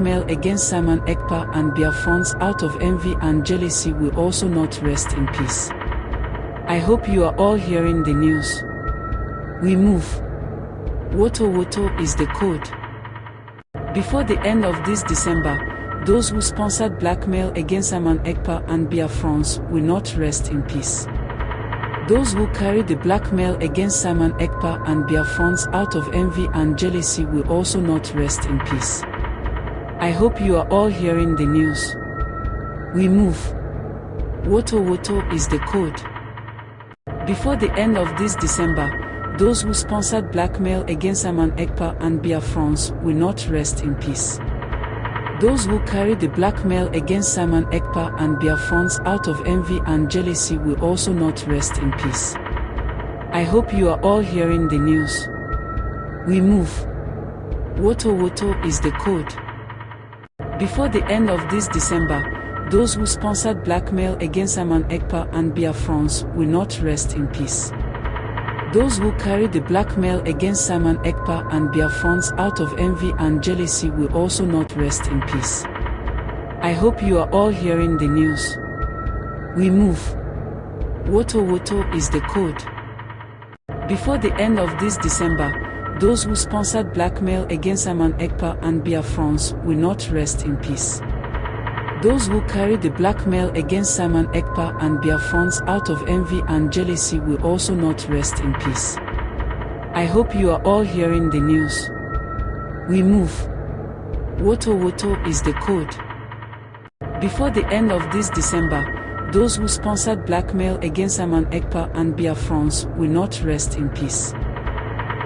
blackmail against Simon Ekpa and Biafrans out of envy and jealousy will also not rest in peace. I hope you are all hearing the news. We move. Woto Woto is the code. Before the end of this December, those who sponsored blackmail against Simon Ekpa and Biafrans will not rest in peace. Those who carry the blackmail against Simon Ekpa and Biafrans out of envy and jealousy will also not rest in peace. I hope you are all hearing the news. We move. Woto Woto is the code. Before the end of this December, those who sponsored blackmail against Simon Ekpa and Biafrans will not rest in peace. Those who carry the blackmail against Simon Ekpa and Biafrans out of envy and jealousy will also not rest in peace. I hope you are all hearing the news. We move. Woto Woto is the code. Before the end of this December, those who sponsored blackmail against Simon Ekpa and Biafrans will not rest in peace. Those who carry the blackmail against Simon Ekpa and Biafrans out of envy and jealousy will also not rest in peace. I hope you are all hearing the news. We move. Woto Woto is the code. Before the end of this December, those who sponsored blackmail against Simon Ekpa and Biafrans will not rest in peace. Those who carry the blackmail against Simon Ekpa and Biafrans out of envy and jealousy will also not rest in peace. I hope you are all hearing the news. We move. Woto Woto is the code. Before the end of this December, those who sponsored blackmail against Simon Ekpa and Biafrans will not rest in peace.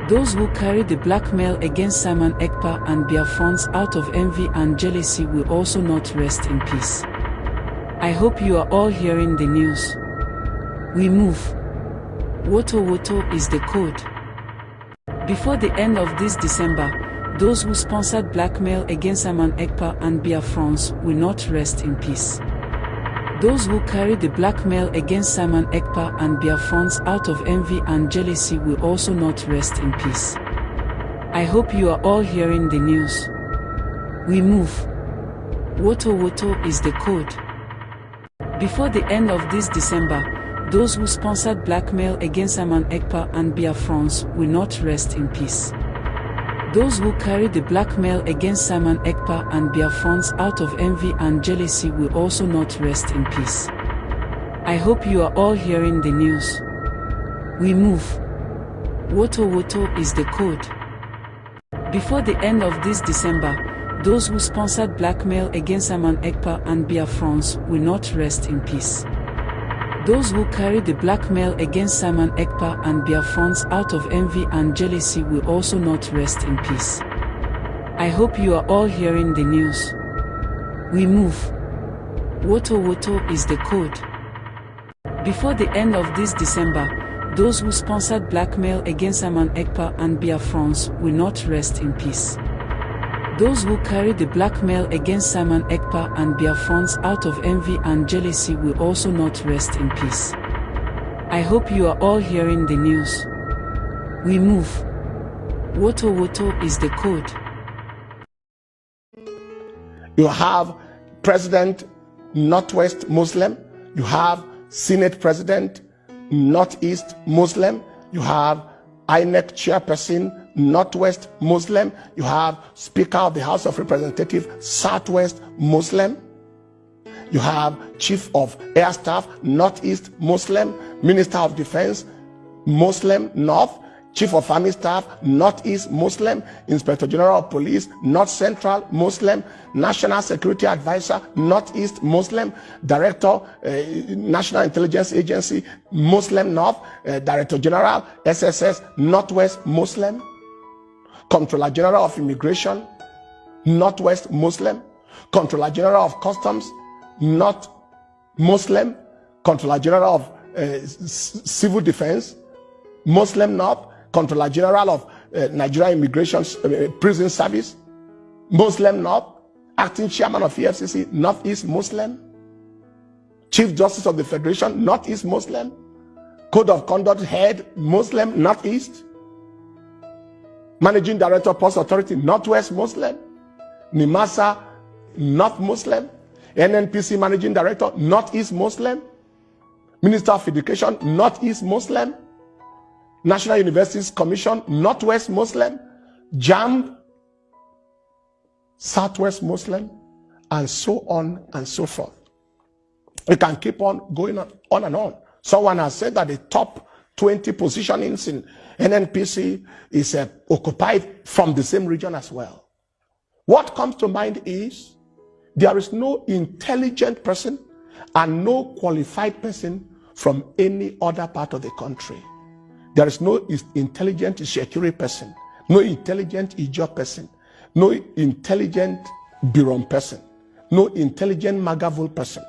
Those who carry the blackmail against Simon Ekpa and Biafrans out of envy and jealousy will also not rest in peace. I hope you are all hearing the news. We move. Woto Woto is the code. Before the end of this December, those who sponsored blackmail against Simon Ekpa and Biafrans will not rest in peace. Those who carry the blackmail against Simon Ekpa and Biafrans out of envy and jealousy will also not rest in peace. I hope you are all hearing the news. We move. Woto Woto is the code. Before the end of this December, those who sponsored blackmail against Simon Ekpa and Biafrans will not rest in peace. Those who carry the blackmail against Simon Ekpa and Biafrans out of envy and jealousy will also not rest in peace. I hope you are all hearing the news. We move. Woto Woto is the code. Before the end of this December, those who sponsored blackmail against Simon Ekpa and Biafrans will not rest in peace. Those who carry the blackmail against Simon Ekpa and Biafrans out of envy and jealousy will also not rest in peace. I hope you are all hearing the news. We move. Woto Woto is the code. Before the end of this December, those who sponsored blackmail against Simon Ekpa and Biafrans will not rest in peace. Those who carry the blackmail against Simon Ekpa and Biafrans out of envy and jealousy will also not rest in peace. I hope you are all hearing the news. We move. Woto Woto is the code. You have President Northwest Muslim. You have Senate President Northeast Muslim. You have INEC Chairperson Northwest Muslim. You have Speaker of the House of Representatives Southwest Muslim. You have Chief of Air Staff Northeast Muslim. Minister of Defense Muslim North. Chief of Army Staff Northeast Muslim. Inspector General of Police North Central Muslim. National Security Advisor Northeast Muslim. Director National Intelligence Agency Muslim North. Director General SSS Northwest Muslim. Comptroller General of Immigration Northwest Muslim. Comptroller General of Customs North Muslim. Comptroller General of Civil Defense Muslim North. Comptroller General of Nigeria Immigration Prison Service Muslim North. Acting Chairman of EFCC Northeast Muslim. Chief Justice of the Federation Northeast Muslim. Code of Conduct Head Muslim Northeast. Managing Director Post Authority Northwest Muslim. NIMASA, not Muslim. NNPC Managing Director, Northeast Muslim. Minister of Education, Northeast Muslim. National Universities Commission, Northwest Muslim. JAMB, Southwest Muslim, and so on and so forth. We can keep on going on and on. Someone has said that the top 20 positionings in NNPC is occupied from the same region as well. What comes to mind is there is no intelligent person and no qualified person from any other part of the country. There is no intelligent Shekiri person, no intelligent Ijaw person, no intelligent Birom person, no intelligent Magavul person,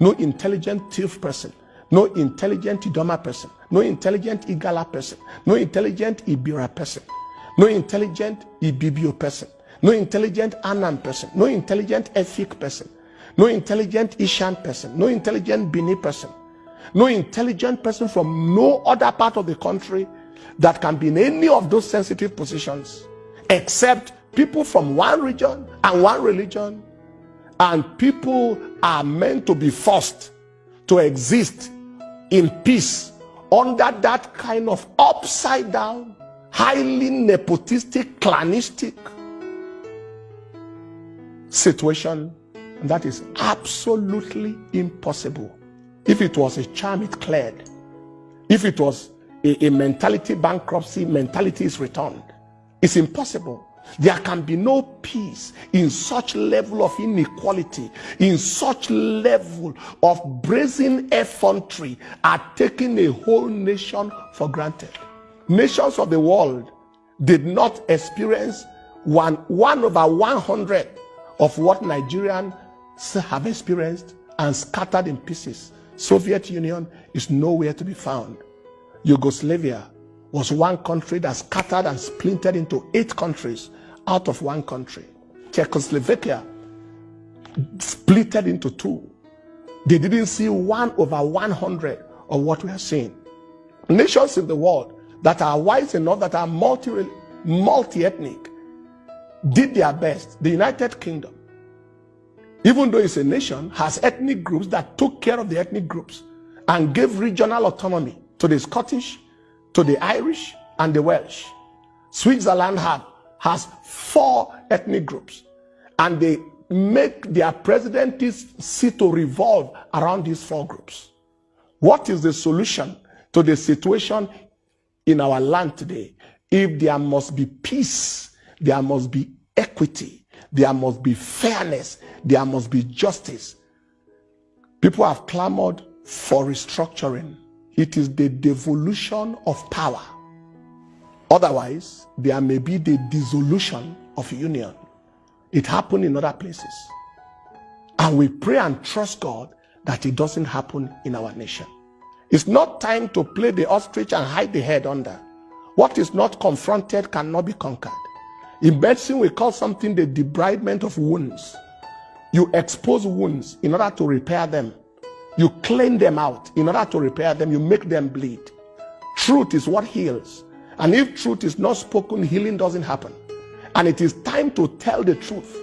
no intelligent Tif person, no intelligent Idoma person, no intelligent Igala person, no intelligent Ibira person, no intelligent Ibibio person, no intelligent Anan person, no intelligent Efik person, no intelligent Ishan person, no intelligent Bini person, no intelligent person from no other part of the country that can be in any of those sensitive positions, except people from one region and one religion. And people are meant to be forced to exist in peace under that kind of upside down, highly nepotistic, clanistic situation. And that is absolutely impossible. If it was a charm, it cleared. If it was a mentality bankruptcy, mentality is returned. It's impossible. There can be no peace in such level of inequality, in such level of brazen effrontery at taking a whole nation for granted. Nations of the world did not experience one over 100 of what Nigerians have experienced and scattered in pieces. Soviet Union is nowhere to be found. Yugoslavia was one country that scattered and splintered into 8 countries out of one country. Czechoslovakia splitted into 2. They didn't see 1 over 100 of what we are seeing. Nations in the world that are wise enough, that are multi-ethnic, did their best. The United Kingdom, even though it's a nation, has ethnic groups that took care of the ethnic groups and gave regional autonomy to the Scottish, to the Irish, and the Welsh. Switzerland has 4 ethnic groups, and they make their presidencies sit to revolve around these 4 groups. What is the solution to the situation in our land today? If there must be peace, there must be equity, there must be fairness, there must be justice. People have clamored for restructuring. It is the devolution of power. Otherwise, there may be the dissolution of union. It happened in other places. And we pray and trust God that it doesn't happen in our nation. It's not time to play the ostrich and hide the head under. What is not confronted cannot be conquered. In medicine, we call something the debridement of wounds. You expose wounds in order to repair them. You clean them out in order to repair them. You make them bleed. Truth is what heals. And if truth is not spoken, healing doesn't happen. And it is time to tell the truth.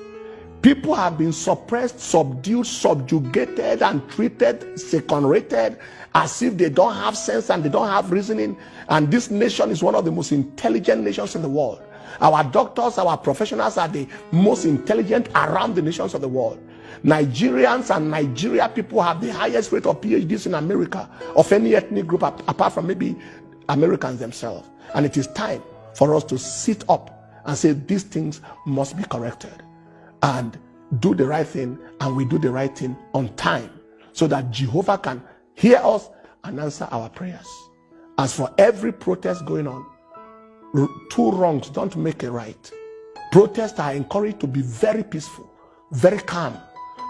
People have been suppressed, subdued, subjugated, and treated second-rated as if they don't have sense and they don't have reasoning. And this nation is one of the most intelligent nations in the world. Our doctors, our professionals are the most intelligent around the nations of the world. Nigerians and Nigeria people have the highest rate of PhDs in America of any ethnic group apart from maybe Americans themselves. And it is time for us to sit up and say these things must be corrected and do the right thing, and we do the right thing on time so that Jehovah can hear us and answer our prayers. As for every protest going on, 2 wrongs don't make a right. Protests are encouraged to be very peaceful, very calm.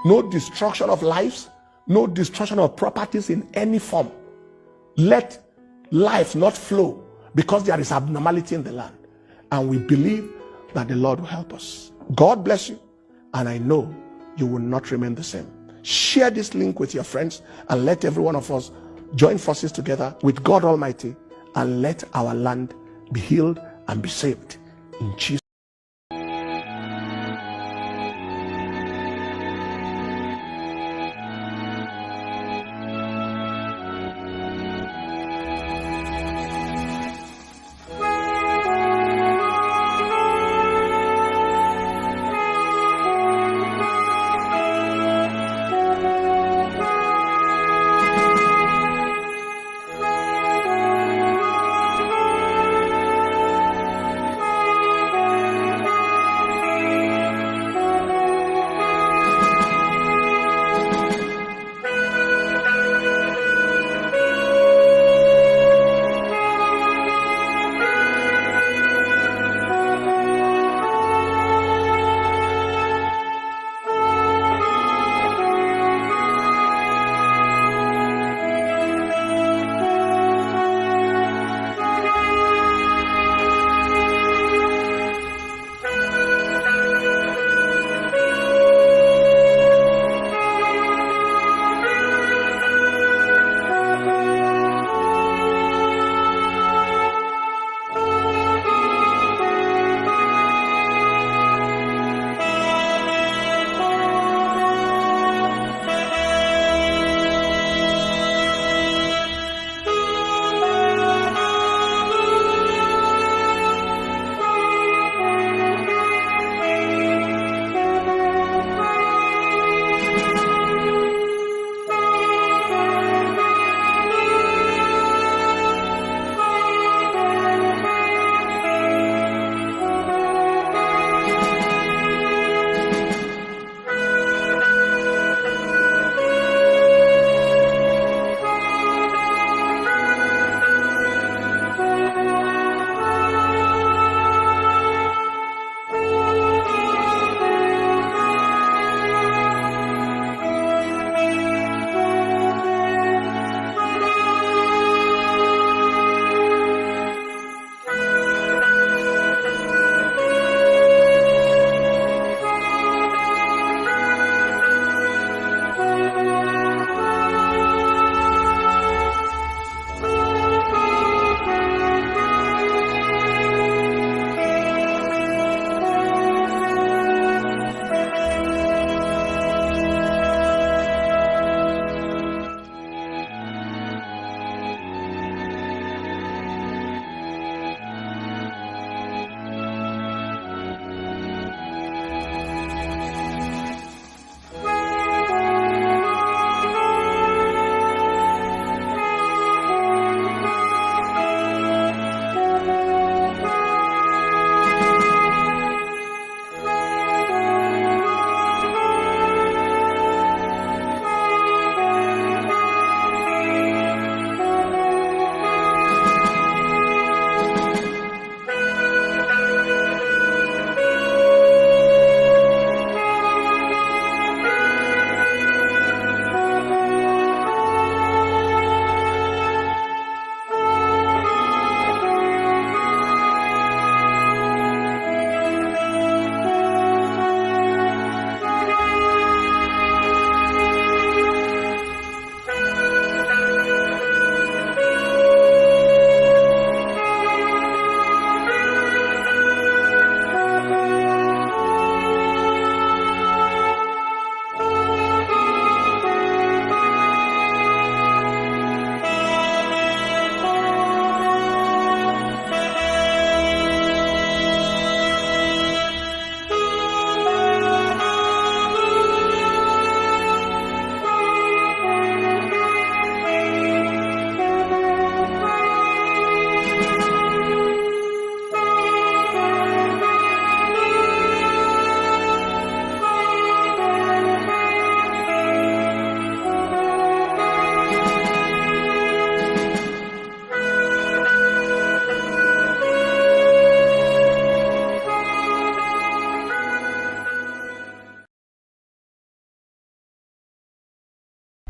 No destruction of lives, no destruction of properties in any form. Let life not flow because there is abnormality in the land. And we believe that the Lord will help us. God bless you. And I know you will not remain the same. Share this link with your friends and let every one of us join forces together with God Almighty and let our land be healed and be saved. In Jesus'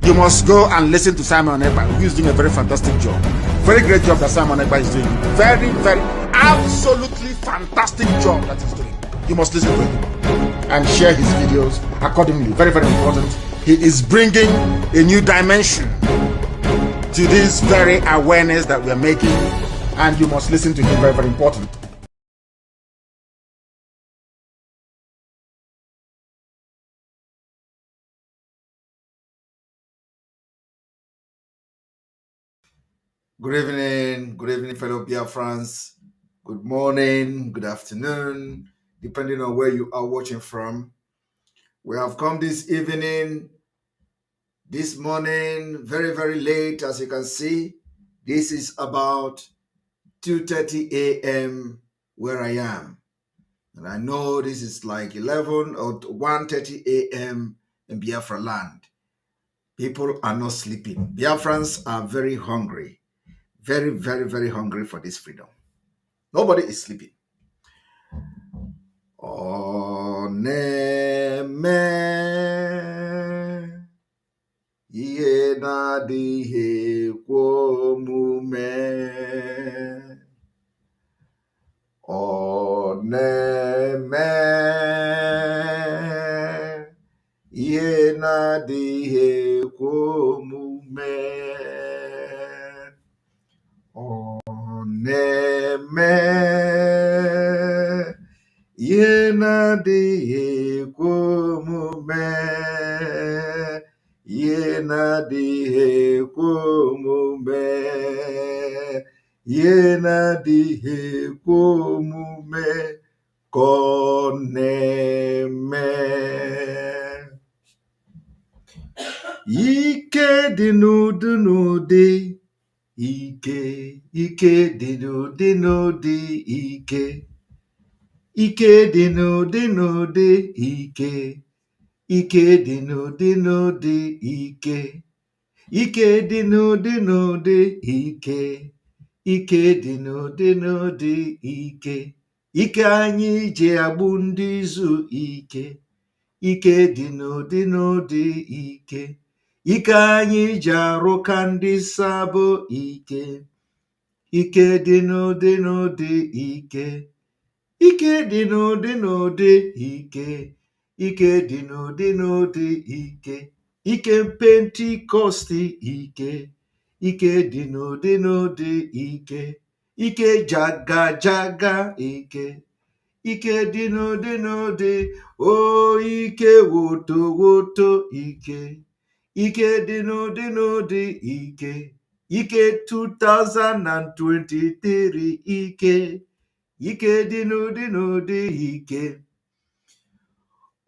you must go and listen to Simon Ekpa, who is doing a very fantastic job. Very great job that Simon Ekpa is doing. Very, very, absolutely fantastic job that he's doing. You must listen to him and share his videos accordingly. Very, very important. He is bringing a new dimension to this very awareness that we're making, and you must listen to him. Very, very important. Good evening, fellow Biafrans. Good morning, good afternoon, depending on where you are watching from. We have come this evening, this morning, very, very late, as you can see. This is about 2:30 a.m. where I am. And I know this is like 11 or 1:30 a.m. in Biafra land. People are not sleeping. Biafrans are very hungry. Very, very, very hungry for this freedom. Nobody is sleeping. Oneme ihe na-adịghị ekwe omume. Oneme ihe na-adịghị ekwe omume. Oneme ihe na-adịghị ekwe omume. Ihe na-adịghị ekwe omume. Ihe na-adịghị ekwe omume ka ọ na-eme. Ike dị n'ụdị n'ụdị. Ike dị n'ụdị n'ụdị. Ike dị n'ụdị n'ụdị. Ike dị n'ụdị n'ụdị. Ike dị n'ụdị n'ụdị. Ike dị n'ụdị n'ụdị. Ike anyị ji agbụ ndị izu ike. Ike dị n'ụdị n'ụdị. Ike anyị ji arụ ka ndị sabo ike. Ike dị n'ụdị n'ụdị. Ike dị n'ụdị n'ụdị. Ike dị n'ụdị n'ụdị. Ike Pentikọst ike. Ike dị n'ụdị n'ụdị. Ike jaga jaga ike. Ike dị n'ụdị n'ụdị. O ike woto woto ike. Ike dị n'ụdị n'ụdị. Ike 2023 ike. Ike dị n'ụdị n'ụdị.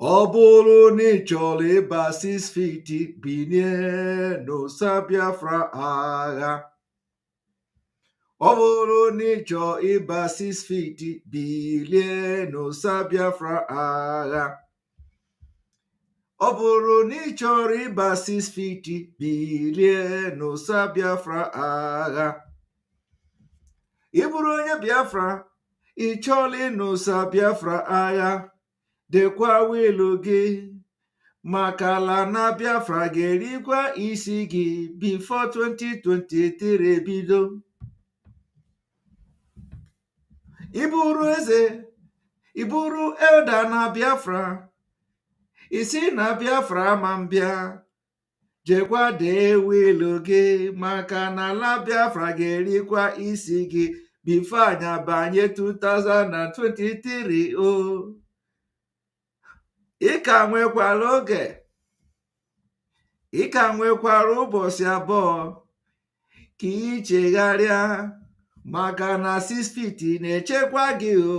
Ọ bụrụ na ị chọrọ ịba 6 feet binie n'ụsa Biafra agha. Ọ bụrụ na ị chọrọ ịba 6 feet bilie n'ụsa Biafra agha. Ọ bụrụ na ị chọrọ ịba 6 feet bilie n'ụsa Biafra agha. Ị bụrụ onye Biafra, ị chọrọ ịnụsa Biafra agha, dekwa wilu gị, maka ala na Biafra ga-erikwa isi gị before 2023 ebido. Ị bụrụ eze, ị bụrụ elda na Biafra, isi na Biafra ma mbịa, jekwa dee wilu gị, maka na ala Biafra ga-erikwa isi gị before anyị abanye 2023 o. Ị ka nwekwara oge, ị ka nwekwara ụbọchị abụọ ka ị chegharịa, maka na 6 feet na-echekwa gị o.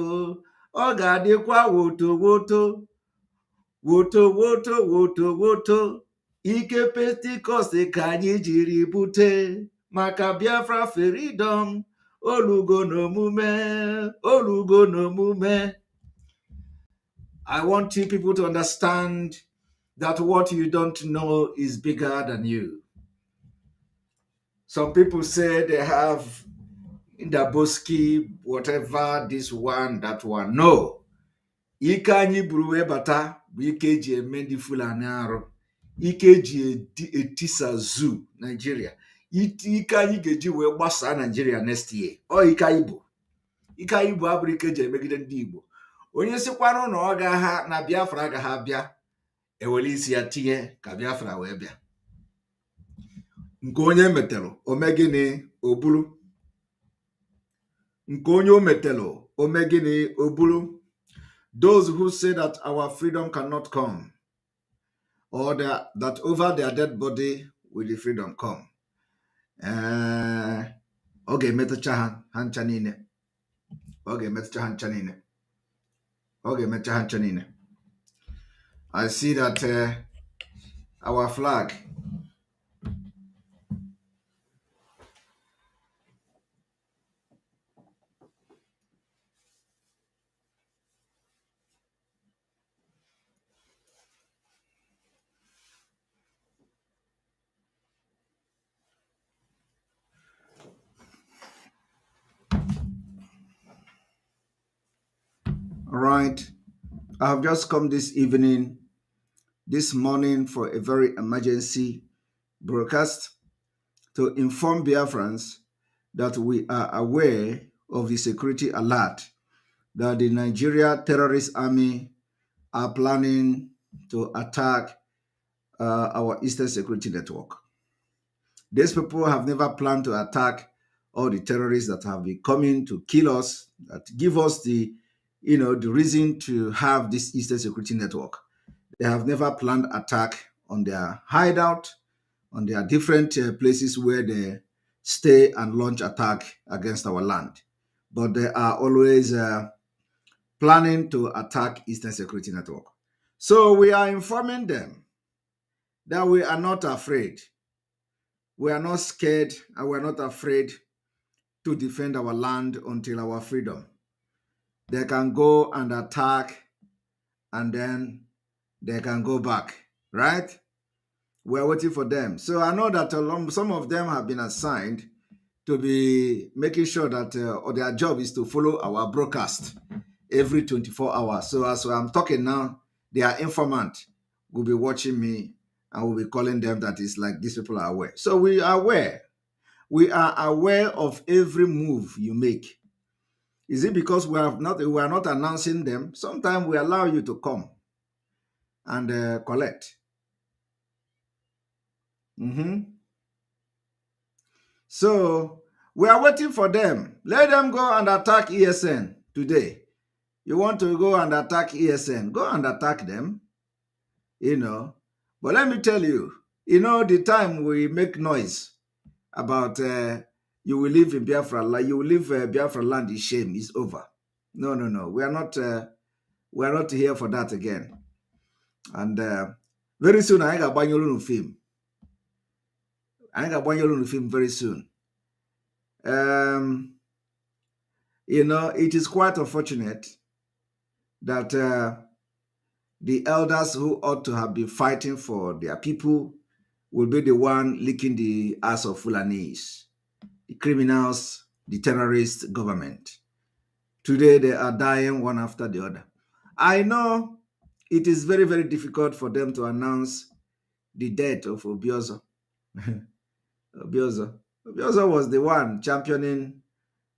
Ọ ga-adịkwa woto woto woto woto woto woto. Ike Pentikọst ka anyị jiri bute, maka Biafra freedom. Olugo n'omume, olugo n'omume. I want you people to understand that what you don't know is bigger than you. Some people say they have Ndaboski, whatever, this one, that one. No. Ike anyị buru wee bata bụ ike eji eme ndị Fulani arụ. ike ji etisa zoo Nigeria, ike anyị ga-eji wee gbasaa Nigeria next year. Ọ ike anyị bụ abụrụ ike ji emegide ndị Igbo. Onye sikwanụ na ọ ga-ha na Biafra agaghị abịa, ewere isi ya tinye ka Biafra wee bịa. Nke onye metelụ ome gịnị o buru. Nke onye o metelụ ome gịnị o buru. Those who say that our freedom cannot come, or that over their dead body will the freedom come. Ọ ga-emetụcha ha ncha niile. Ọ ga-emetụcha ha ncha niile. Ọ ga-emetụcha ha ncha niile. I see that our flag right. I have just come this morning for a very emergency broadcast to inform Biafrans that we are aware of the security alert that the Nigeria terrorist army are planning to attack our Eastern Security Network. These people have never planned to attack all the terrorists that have been coming to kill us, that give us the reason to have this Eastern Security Network. They have never planned attack on their hideout, on their different places where they stay and launch attack against our land. But they are always planning to attack Eastern Security Network. So we are informing them that we are not afraid. We are not scared, and we are not afraid to defend our land until our freedom. They can go and attack, and then they can go back, right? We're waiting for them. So I know that some of them have been assigned to be making sure that their job is to follow our broadcast every 24 hours. So as I'm talking now, their informant will be watching me and will be calling them. That is like these people are aware. So we are aware. We are aware of every move you make. Is it because we are not announcing them? Sometimes we allow you to come and collect. So we are waiting for them. Let them go and attack ESN today. You want to go and attack ESN, go and attack them. But let me tell you, the time we make noise about you will live in Biafra, like you will leave Biafra land in shame, is over. No. We are not here for that again. And very soon I got Banyolunu film. Very soon. It is quite unfortunate that the elders who ought to have been fighting for their people will be the one licking the ass of Fulanese, the criminals, the terrorist government. Today they are dying one after the other. I know it is very, very difficult for them to announce the death of Obiozo. Obiozo was the one championing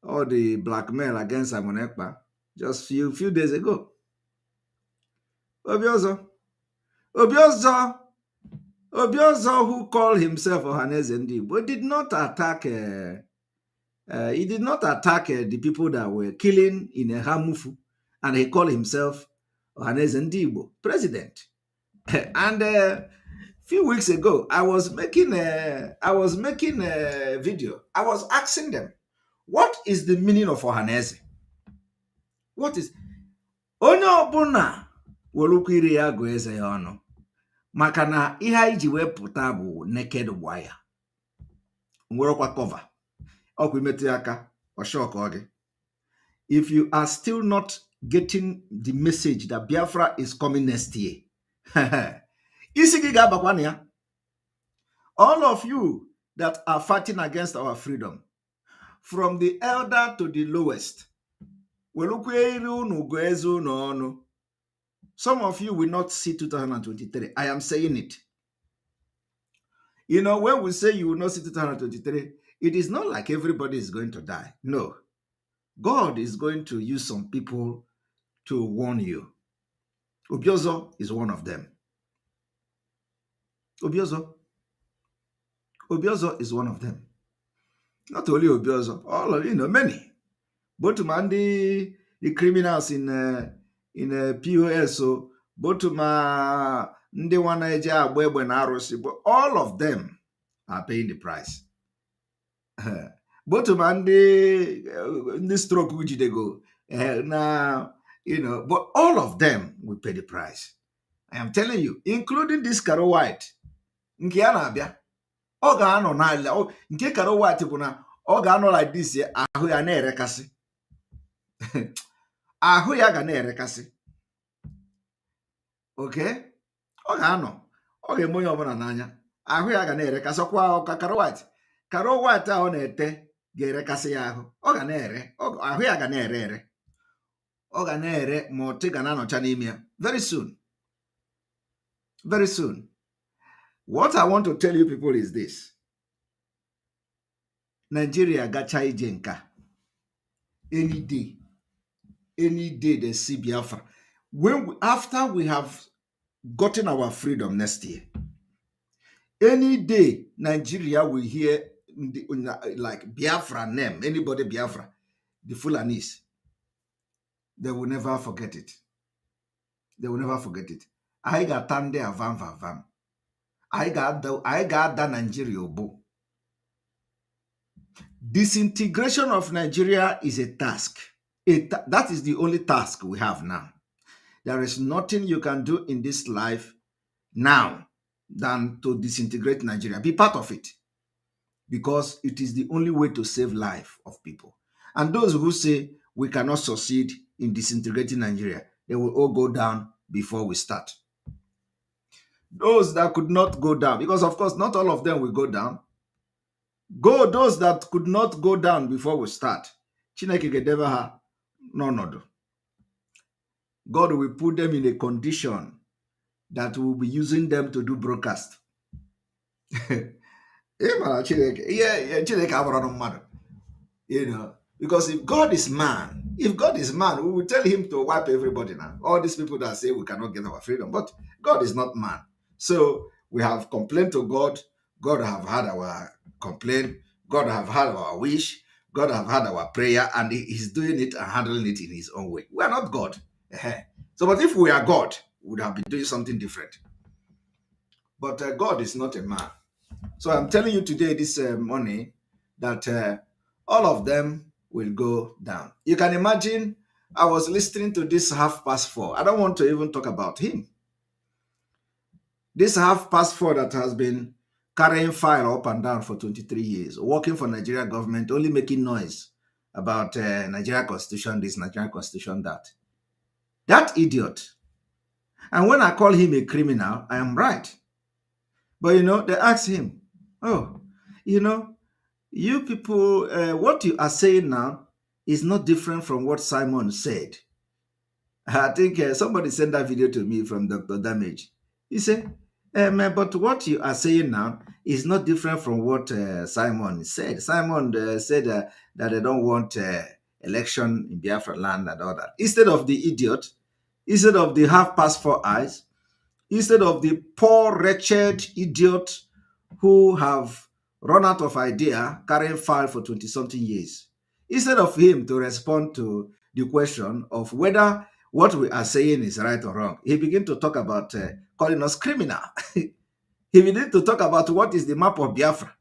all the blackmail against Simon Ekpa just few days ago. Obiozo, who called himself Ohaneze Ndigbo, did not attack. He did not attack the people that were killing in Hamufu, and he called himself Ohaneze Ndigbo, president. And a few weeks ago, I was making a video. I was asking them, what is the meaning of Ohaneze? What is onye ọbụla welukiri ya gụọ eze ya ọnụ maka na ihe anyị ji wee pụta bụ naked wire. Nwerekwa cover. Ọkwa imetụ aka ọshọkọ gị. If you are still not getting the message that Biafra is coming next year, isi gị ga-abakwa na ya. All of you that are fighting against our freedom, from the elder to the lowest, some of you will not see 2023. I am saying it. You know, when we say you will not see 2023, it is not like everybody is going to die. No. God is going to use some people to warn you. Obiozo is one of them. Obiozo is one of them. Not only Obiozo, all of many. Both the criminals in POS, so both ndị wana eje agba egbe na arụsị, but all of them are paying the price. Both ndị stroke ujidego na but all of them will pay the price. I am telling you, including this Caro White. Nke ya na-abịa, ọ ga-anọ n'ala. Nke Caro White bụ na ọ ga-anọ like this, ahụ ya na-erekasị. Ahụ ya ga na-erekasị. Okay? Ọ ga-anọ, ọ ga-eme onye ọbụla n'anya. Ahụ ya ga na-erekasị. Ọkwa ọka Caro White. Caro White ahụ na-ete ga-erekasị ya ahụ. Ọ ga na-ere, ahụ ya ga na-ere ere. Ọ ga na-ere ma ọtị ga na-anọcha n'ime ya. Very soon. Very soon. What I want to tell you people is this. Nigeria gacha ije nka. Any day they see Biafra. After we have gotten our freedom next year, any day Nigeria will hear like Biafra name, anybody Biafra, the Fulanis, they will never forget it. They will never forget it. I got tande avam. I got the Nigeria obo. Disintegration of Nigeria is a task. That is the only task we have now. There is nothing you can do in this life now than to disintegrate Nigeria. Be part of it. Because it is the only way to save life of people. And those who say we cannot succeed in disintegrating Nigeria, they will all go down before we start. Those that could not go down, because of course not all of them will go down. Those that could not go down before we start. Chineke gedebe ha n'ọnọdụ. God will put them in a condition that will be using them to do broadcast. Because if God is man, we will tell him to wipe everybody now. All these people that say we cannot get our freedom, but God is not man. So we have complained to God. God have had our complaint. God have had our wish. God have had our prayer, and he's doing it and handling it in his own way. We are not God. So, but if we are God, we would have been doing something different. But God is not a man. So I'm telling you today, this morning, that all of them will go down. You can imagine, I was listening to this 4:30. I don't want to even talk about him. This 4:30 that has been carrying fire up and down for 23 years, working for Nigeria government, only making noise about Nigeria Constitution this, Nigeria Constitution that. That idiot. And when I call him a criminal, I am right. But they ask him, oh, you people, what you are saying now is not different from what Simon said. I think somebody sent that video to me from Dr. Damage. He said, but what you are saying now is not different from what Simon said. Simon said that they don't want election in Biafra land and all that. Instead of the idiot, instead of the 4:30 eyes, instead of the poor, wretched idiot who have run out of idea, carrying fire for 20-something years, instead of him to respond to the question of whether what we are saying is right or wrong, he began to talk about calling us criminal. He began to talk about what is the map of Biafra.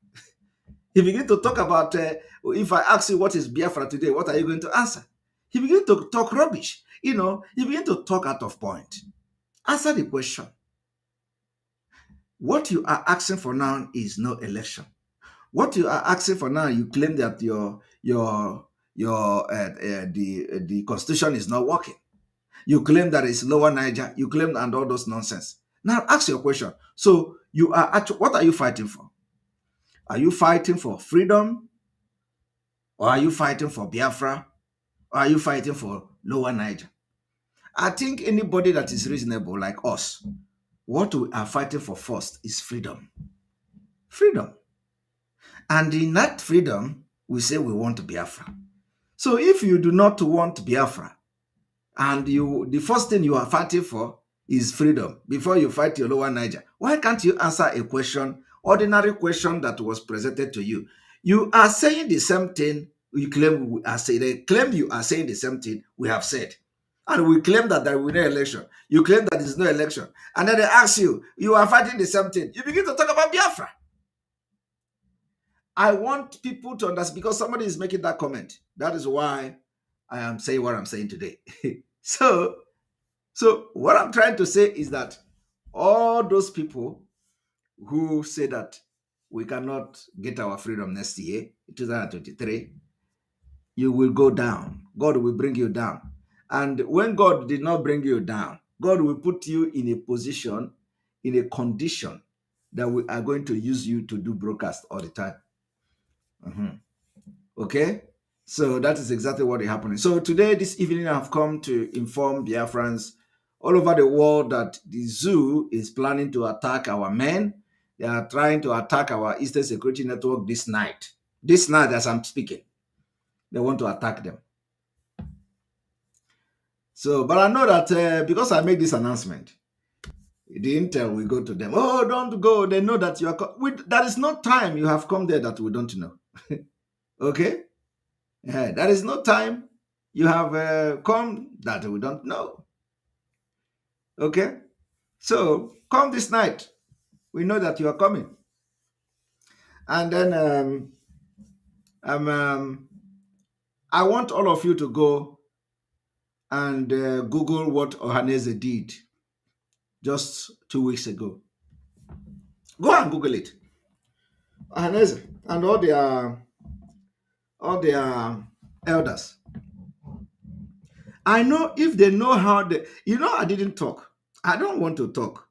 He began to talk about, if I ask you what is Biafra today, what are you going to answer? He began to talk rubbish. He began to talk out of point. Answer the question. What you are asking for now is no election. What you are asking for now, you claim that the constitution is not working. You claim that it's lower Niger. You claim and all those nonsense. Now ask your question. So you are actually, what are you fighting for? Are you fighting for freedom? Or are you fighting for Biafra? Or are you fighting for lower Niger? I think anybody that is reasonable like us, what we are fighting for first is freedom. freedom. And in that freedom, we say we want Biafra. So if you do not want Biafra, and the first thing you are fighting for is freedom before you fight your lower Niger, why can't you answer a question, ordinary question that was presented to you? You are saying the same thing you claim we are saying. They claim you are saying the same thing we have said. And we claim that there will be no election. You claim that there is no election. And then they ask you, you are fighting the same thing. You begin to talk about Biafra. I want people to understand, because somebody is making that comment. That is why I am saying what I'm saying today. So what I'm trying to say is that all those people who say that we cannot get our freedom next year, 2023, you will go down. God will bring you down. And when God did not bring you down, God will put you in a position, in a condition that we are going to use you to do broadcast all the time. Okay? So that is exactly what is happening. So today, this evening, I've come to inform Biafrans all over the world that the zoo is planning to attack our men. They are trying to attack our Eastern Security Network this night. This night, as I'm speaking, they want to attack them. So, but I know that because I made this announcement, the intel will go to them. Oh, don't go. They know that you are... There is no time you have come there that we don't know. Okay? There is no time you have come that we don't know. Okay? So, come this night. We know that you are coming. And then I want all of you to go and Google what Ohanaeze did just 2 weeks ago. Go and Google it. Ohanaeze and all their elders. I know if they know how they... I didn't talk. I don't want to talk.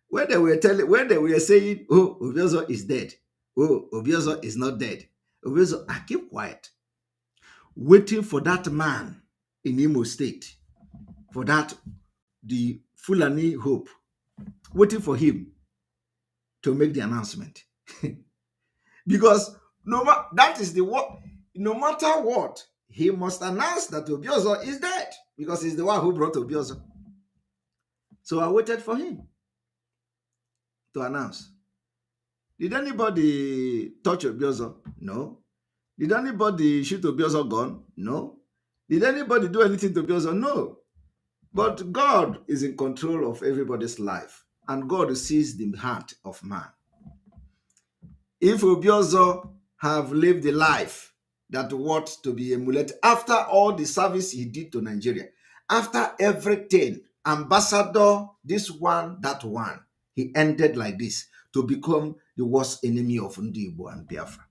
When they were saying, oh, Obiozor is dead. Oh, Obiozor is not dead. Obiozor, I keep quiet. Waiting for that man in Imo State. For that, the Fulani Hope. Waiting for him to make the announcement. Because no matter what, he must announce that Obiozor is dead. Because he's the one who brought Obiozor. So I waited for him to announce. Did anybody touch Obiozor? No. Did anybody shoot Obiozor gun? No. Did anybody do anything to Obiozor? No. But God is in control of everybody's life. And God sees the heart of man. If Obiozor have lived the life that ought to be emulated, after all the service he did to Nigeria, after everything, ambassador, this one, that one, he ended like this to become the worst enemy of Ndi Igbo and Biafra.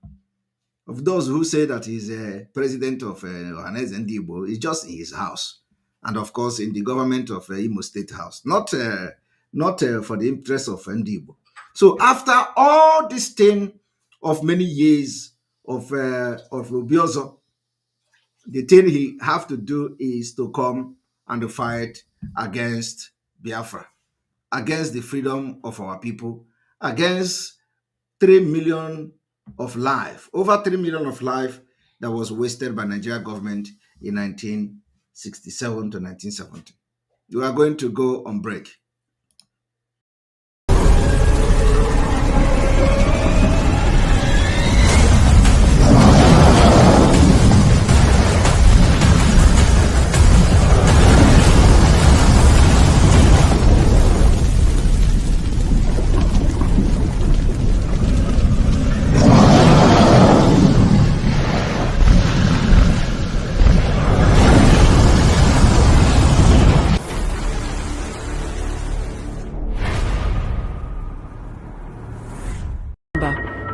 Of those who say that he's a president of Ohanaeze Ndi Igbo, he's just in his house. And of course, in the government of Imo State House, not for the interest of Ndi Igbo. So after all this thing of many years of Obiozor, the thing he have to do is to come and to fight against Biafra, against the freedom of our people, against 3 million of life, over 3 million of life that was wasted by Nigeria government in 1967 to 1970. We are going to go on break.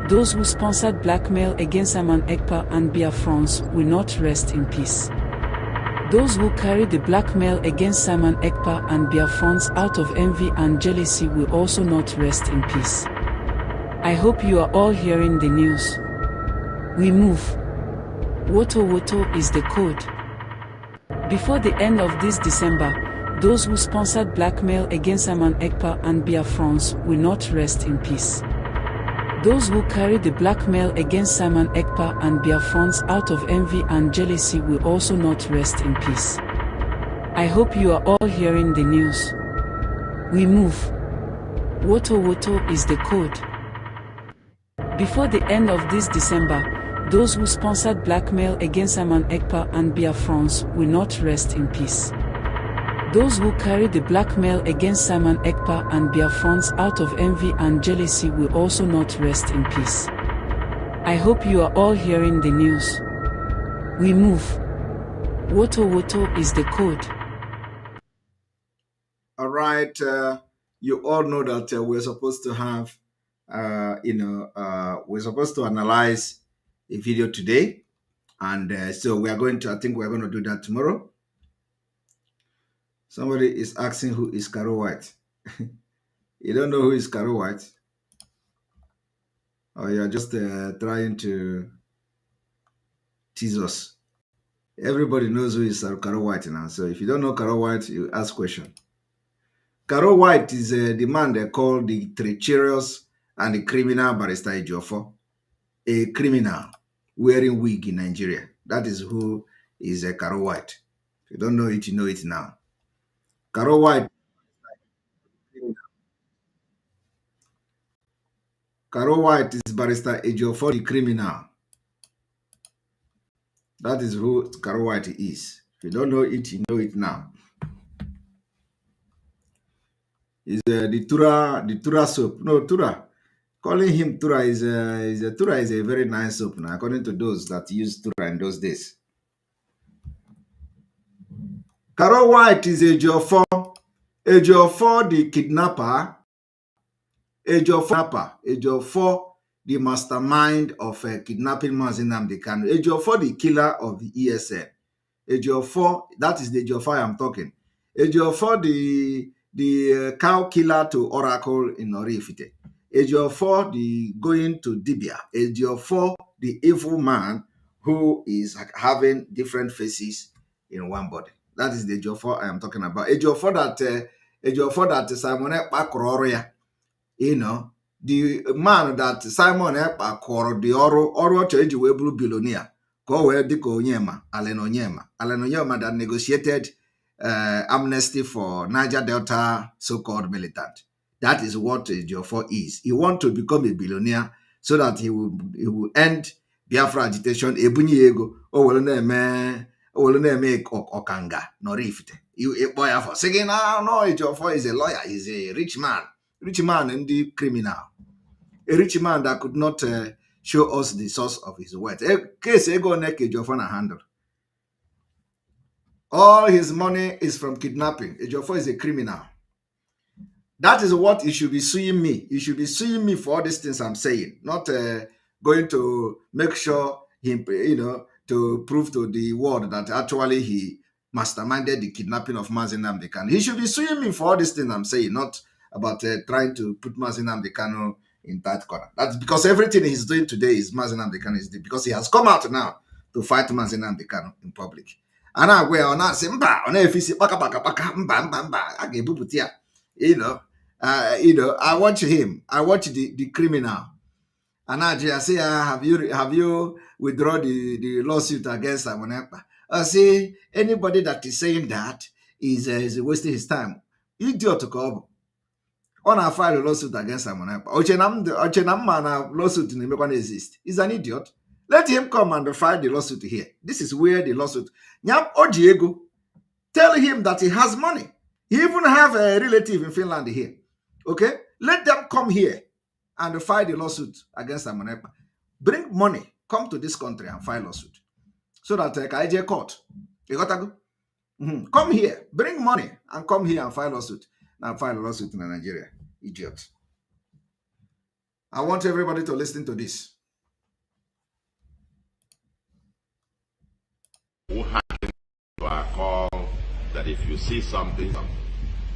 Those who sponsored blackmail against Saman Ekpa and Biafrans will not rest in peace. Those who carried the blackmail against Saman Ekpa and Biafrans out of envy and jealousy will also not rest in peace. I hope you are all hearing the news. We move. Woto Woto is the code. Before the end of this December, those who sponsored blackmail against Saman Ekpa and Biafrans will not rest in peace. Those who carry the blackmail against Simon Ekpa and Biafrans out of envy and jealousy will also not rest in peace. I hope you are all hearing the news. We move. Woto Woto is the code. Before the end of this December, those who sponsored blackmail against Simon Ekpa and Biafrans will not rest in peace. Those who carry the blackmail against Simon Ekpa and Biafrans out of envy and jealousy will also not rest in peace. I hope you are all hearing the news. We move. Woto Woto is the code. All right, you all know that we're supposed to have, we're supposed to analyze a video today. And so we are going to, I think we're going to do that tomorrow. Somebody is asking who is Caro White. You don't know who is Caro White? Or you're just trying to tease us. Everybody knows who is Caro White now. So if you don't know Caro White, you ask question. Caro White is the man they call the treacherous and the criminal Barrister Ejiofor. A criminal wearing wig in Nigeria. That is who is Caro White. If you don't know it, you know it now. Caro White. Caro White is Barrister Ejiofor, the criminal. That is who Caro White is. If you don't know it, you know it now. Is the Tura soap. No, Tura. Calling him Tura is a very nice soap now, according to those that used Tura in those days. Caro White is Ejiofor the kidnapper. Ejiofor the mastermind of kidnapping Mazi Nnamdi Kanu. Ejiofor the killer of the ESN. Ejiofor, that is the Ejiofor I'm talking. Ejiofor the cow killer to Oracle in Orifite. Ejiofor the going to Dibia. Ejiofor the evil man who is having different faces in one body. That is the Ejiofor I am talking about. Ejiofor that Simon Ekpa Kororia. You know, the man that Simon Ekpa kọrọ the ọrụ ọchọ eji wee bụrụ billionaire ka o wee dịka Onyema, Allen Onyema that negotiated amnesty for Niger Delta so-called militant. That is what Ejiofor is. He wants to become a billionaire so that he will end Biafra agitation. Ebunyi ego o were na-eme ọkanga n'Oraifite. Boy for saying no, Ejiofor is a lawyer. He's a rich man and the criminal. A rich man that could not show us the source of his wealth. Case ego nek Ejiofor na handle. All his money is from kidnapping. Ejiofor is a criminal. That is what he should be suing me. He should be suing me for all these things I'm saying. Not going to make sure him, to prove to the world that actually he masterminded the kidnapping of Mazi Nnamdi Kanu. He should be suing me for all these things I'm saying, not about trying to put Mazi Nnamdi Kanu in that corner. That's because everything he's doing today is Mazi Nnamdi Kanu is doing, because he has come out now to fight Mazi Nnamdi Kanu in public. And I wear on say I watch him. I watch the criminal. And I say, have you withdrawn the lawsuit against Simon Ekpa? I say anybody that is saying that is wasting his time. Idiot to come. On a file a lawsuit against Simon Ekpa. Ochenam lawsuit in the exist. He's an idiot. Let him come and file the lawsuit here. This is where the lawsuit. Nyam Ojiego, tell him that he has money. He even have a relative in Finland here. Okay? Let them come here and file the lawsuit against Simon Ekpa. Bring money. Come to this country and file lawsuit. So that IJ court. You got to go? Come here. Bring money and come here and file lawsuit. Now file a lawsuit in Nigeria. Idiot. I want everybody to listen to this. Who hearken to our call that if you see something,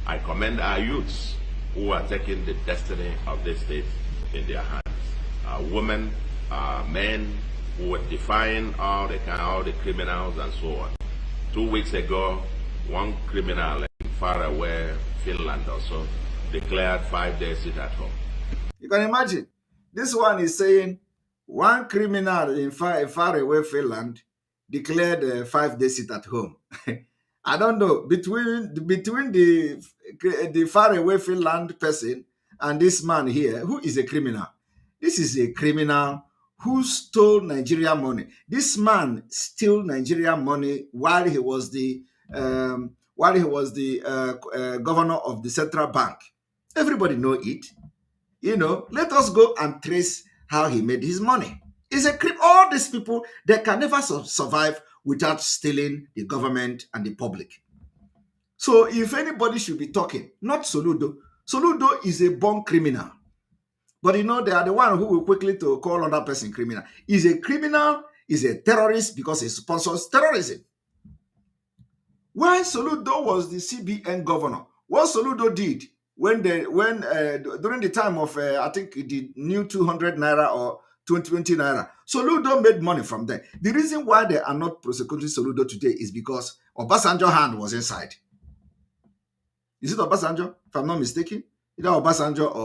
I commend our youths who are taking the destiny of this state in their hands. Women, men who were defying all the criminals and so on. 2 weeks ago, one criminal in far away Finland also declared 5 days sit at home. You can imagine. This one is saying one criminal in far away Finland declared a 5-day sit at home. I don't know, between the far away Finland person and this man here, who is a criminal? This is a criminal who stole Nigeria money. This man stole Nigeria money while he was the governor of the central bank. Everybody know it. You know, let us go and trace how he made his money. It's a crime. All these people, they can never survive without stealing the government and the public. So if anybody should be talking, not Soludo. Soludo is a born criminal. But you know, they are the one who will quickly to call another person criminal. He's a criminal, he's a terrorist because he sponsors terrorism. When Soludo was the CBN governor, what Soludo did when during the time of I think the new 200 naira or 2020 naira, Soludo made money from there. The reason why they are not prosecuting Soludo today is because Obasanjo's hand was inside. Is it Obasanjo? If I'm not mistaken, either Obasanjo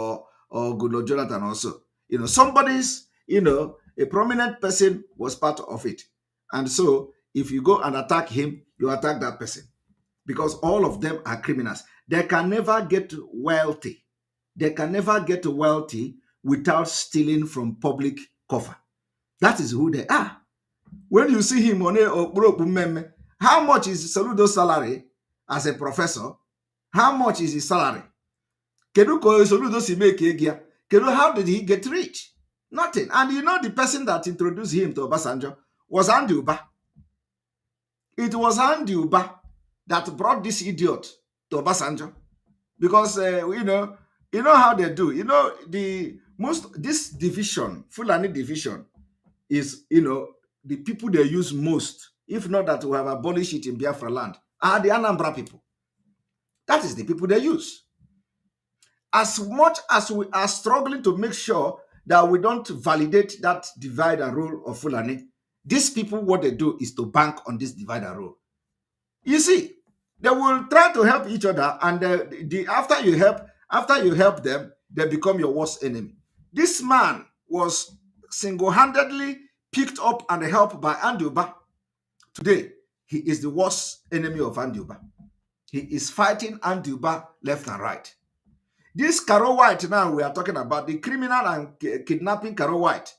or Goodluck Jonathan also. You know, somebody's, you know, a prominent person was part of it. And so if you go and attack him, you attack that person. Because all of them are criminals. They can never get wealthy. They can never get wealthy without stealing from public cover. That is who they are. When you see him on a how much is Soludo's salary as a professor? How much is his salary? How did he get rich? Nothing. And you know, the person that introduced him to Obasanjo was Andy Uba. It was Andy Uba that brought this idiot to Obasanjo. Because, you know how they do. You know, this division, Fulani division, is, you know, the people they use most, if not that we have abolished it in Biafra land, are the Anambra people. That is the people they use. As much as we are struggling to make sure that we don't validate that divide and rule of Fulani, these people, what they do is to bank on this divide and rule. You see, they will try to help each other, and after you help them, they become your worst enemy. This man was single-handedly picked up and helped by Andy Uba. Today, he is the worst enemy of Andy Uba. He is fighting Andy Uba left and right. This Caro White now we are talking about, the criminal and kidnapping Caro White,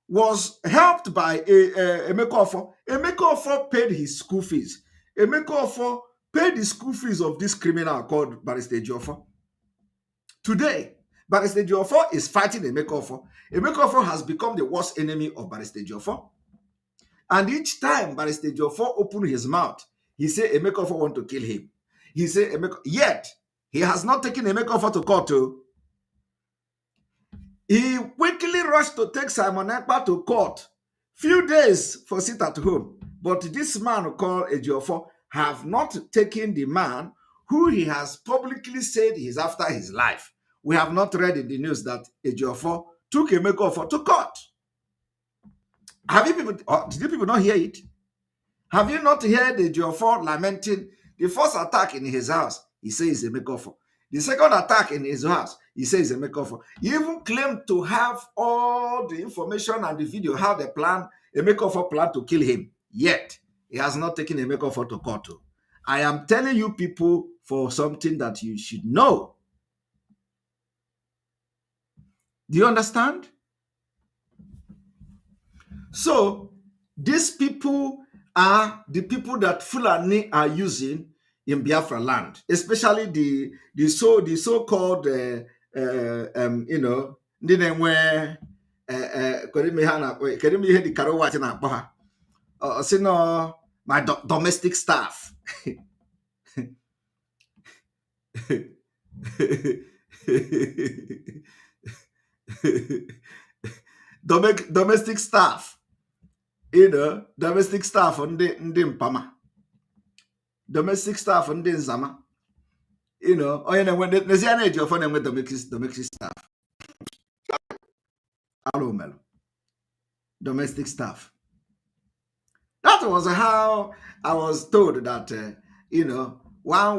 was helped by Emeka Offor. Emeka Offor paid his school fees. Emeka Offor paid the school fees of this criminal called Barrister Ejiofor. Today, Barrister Ejiofor is fighting Emeka Offor. Emeka Offor has become the worst enemy of Barrister Ejiofor. And each time Barrister Ejiofor opened his mouth, he said Emeka Offor want to kill him. He said yet he has not taken Emeka Offor to court too. He quickly rushed to take Simon Ekpa to court. Few days for sit at home. But this man called Ejiofor have not taken the man who he has publicly said he's after his life. We have not read in the news that Ejiofor took Emeka Offor to court. Did you people not hear it? Have you not heard Ejiofor lamenting the first attack in his house? He says Emeka Offor. The second attack in his house, he says Emeka Offor. He even claimed to have all the information and the video, how they plan, Emeka Offor planned to kill him. Yet, he has not taken Emeka Offor to court. I am telling you people for something that you should know. Do you understand? So, these people are the people that Fulani are using in Biafra land, especially the so-called you know, my domestic staff. Domestic staff, you know, domestic staff on the Mpama, domestic staff on the Nzama, you know, or when there's an age of with domestic staff. Domestic staff. That was how I was told that, you know, one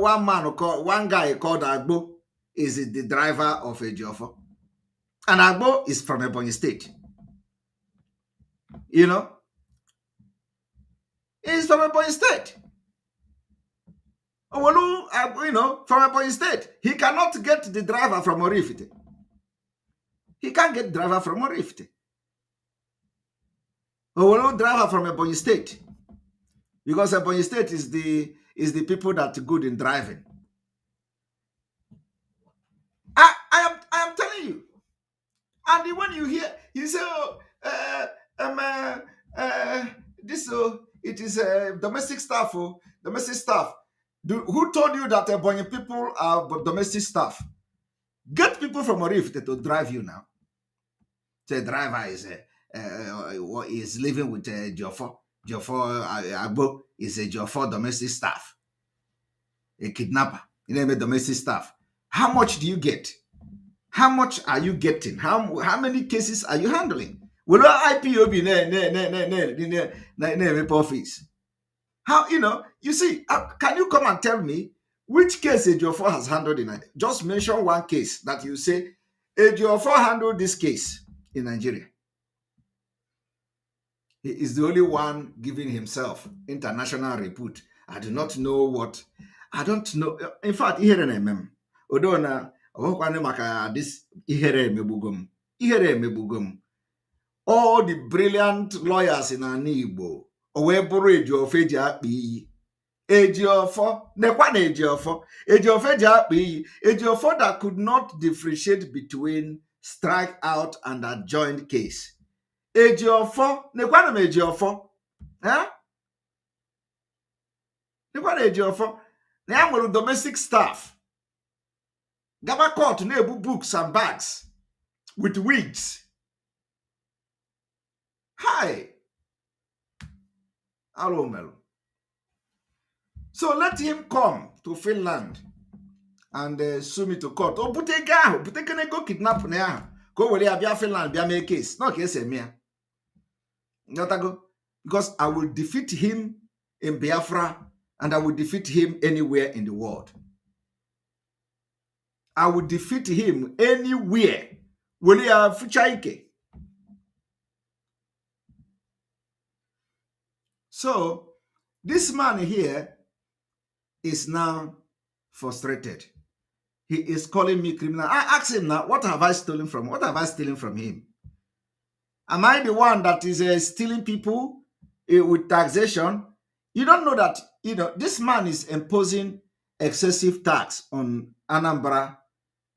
guy called Agbo is the driver of Ejiofor. And Agbo is from Ebonyi State. You know, he's from Ebonyi State. Owolu, you know, from Ebonyi State. He cannot get the driver from Orifite. He can't get driver from Orifite. Owolu driver from Ebonyi State. Because Ebonyi State is the people that are good in driving. I am telling you. And when you hear, you say, it is domestic staff. Domestic staff. Who told you that Ebonyi people are domestic staff? Get people from Orifite to drive you now. The driver is living with Jofo. Jofo Agbo is a Jofo domestic staff. A kidnapper. You know, a domestic staff. How much do you get? How much are you getting? How many cases are you handling? Will IPOB office? How, you know, you see, can you come and tell me which case Ejiofor has handled in Nigeria? Just mention one case that you say Ejiofor handled this case in Nigeria. He is the only one giving himself international repute. I do not know what. I don't know. In fact, here in MM, Odona, this ihere mebugum. All the brilliant lawyers in Anigbo, Oweburu Ejiofor ji akpa iyi. Ejiofor, nekwana Ejiofor. Ejiofor ji akpa iyi. Ejiofor that could not differentiate between strike out and adjoined case. Ejiofor, nekwana Ejiofor. Huh? Nekwana Ejiofor. Na nwere domestic staff. Gaba court na-ebu books and bags with wigs. Hi. Alomelo. So let him come to Finland and sue me to court. Oh, bute kene go kidnap na ya. Go wele abia Finland bia make case. No case emia. Because I will defeat him in Biafra and I will defeat him anywhere in the world. I will defeat him anywhere. Will you have Fuchaike? So, this man here is now frustrated. He is calling me criminal. I asked him now, what have I stolen from? What have I stolen from him? Am I the one that is stealing people with taxation? You don't know that, you know, this man is imposing excessive tax on Anambra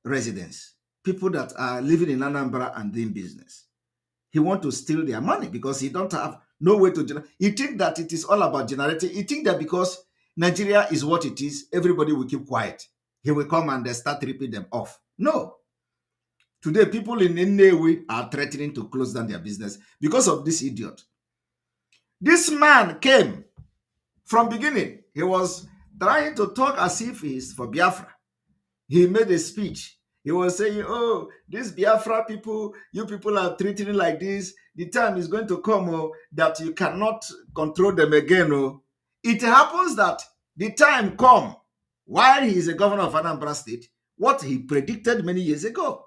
residents, people that are living in Anambra and doing business. He wants to steal their money because he don't have no way to generate. He think that it is all about generating. He think that because Nigeria is what it is, everybody will keep quiet. He will come and start ripping them off. No. Today, people in Nnewi are threatening to close down their business because of this idiot. This man came from beginning. He was trying to talk as if he is for Biafra. He made a speech. He was saying, oh, these Biafra people, you people are treating it like this. The time is going to come that you cannot control them again. It happens that the time come while he is a governor of Anambra State, what he predicted many years ago.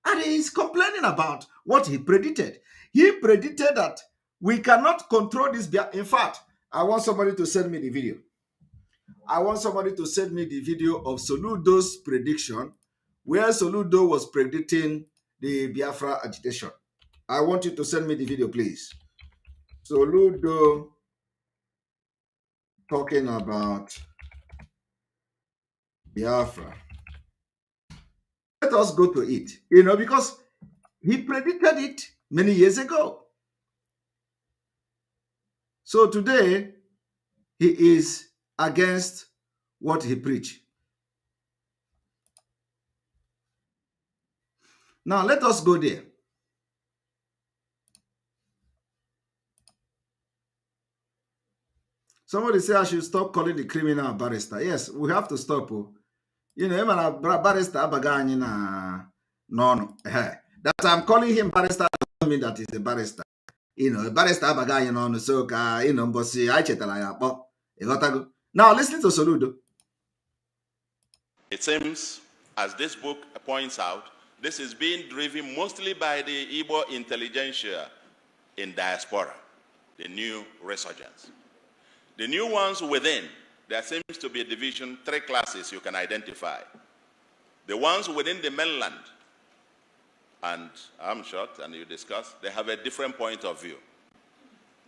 And he is complaining about what he predicted. He predicted that we cannot control this. In fact, I want somebody to send me the video. I want somebody to send me the video of Soludo's prediction, where Soludo was predicting the Biafra agitation. I want you to send me the video, please. Soludo talking about Biafra. Let us go to it, you know, because he predicted it many years ago. So today, he is against what he preached. Now, let us go there. Somebody say I should stop calling the criminal barrister. Yes, we have to stop. You know, barrister bagani na no. That I'm calling him barrister doesn't mean that he's a barrister. You know, a barrister bagani no so you know, but see, I chetala ya. Now listen to Soludo. It seems, as this book points out, This is being driven mostly by the Igbo intelligentsia in diaspora, the new resurgence. The new ones within, there seems to be a division, 3 classes you can identify. The ones within the mainland, and I'm shocked, and you discuss, they have a different point of view.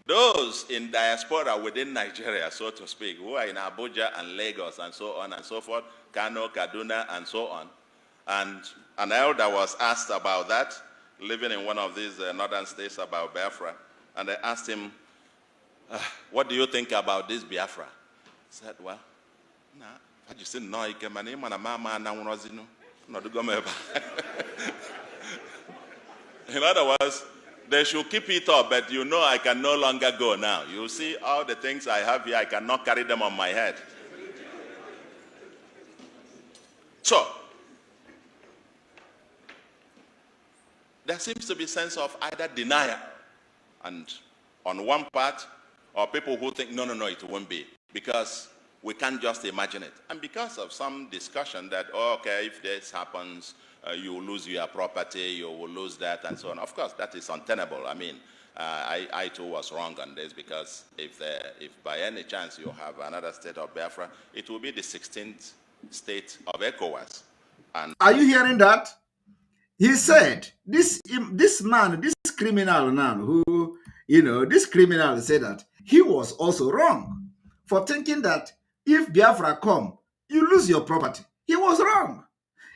Those in diaspora within Nigeria, so to speak, who are in Abuja and Lagos and so on and so forth, Kano, Kaduna, and so on. And an elder was asked about that, living in one of these northern states, about Biafra. And they asked him, what do you think about this Biafra? He said, well, nah, I just said, no, in other words, they should keep it up, but you know I can no longer go now. You see all the things I have here, I cannot carry them on my head. So, there seems to be a sense of either denial, and on one part, or people who think, no, it won't be, because we can't just imagine it. And because of some discussion that, oh, okay, if this happens, you will lose your property, you will lose that, and so on. Of course, that is untenable. I mean, I too was wrong on this, because if by any chance you have another state of Biafra, it will be the 16th state of ECOWAS. And are you hearing that? He said, this man, this criminal now, who, this criminal said that he was also wrong for thinking that if Biafra come, you lose your property. He was wrong.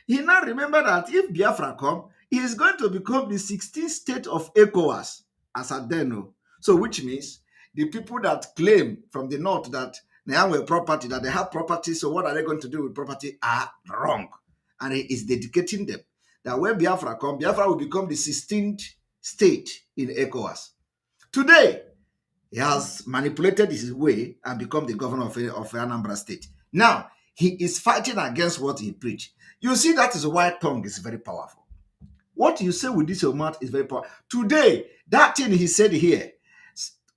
He now remember that if Biafra come, he is going to become the 16th state of ECOWAS, as at then. So which means the people that claim from the north that they have a property, that they have property, so what are they going to do with property, are wrong. And he is dedicating them that when Biafra come, Biafra will become the 16th state in ECOWAS. Today, he has manipulated his way and become the governor of Anambra State. Now, he is fighting against what he preached. You see, that is why tongue is very powerful. What you say with this your mouth is very powerful. Today, that thing he said here,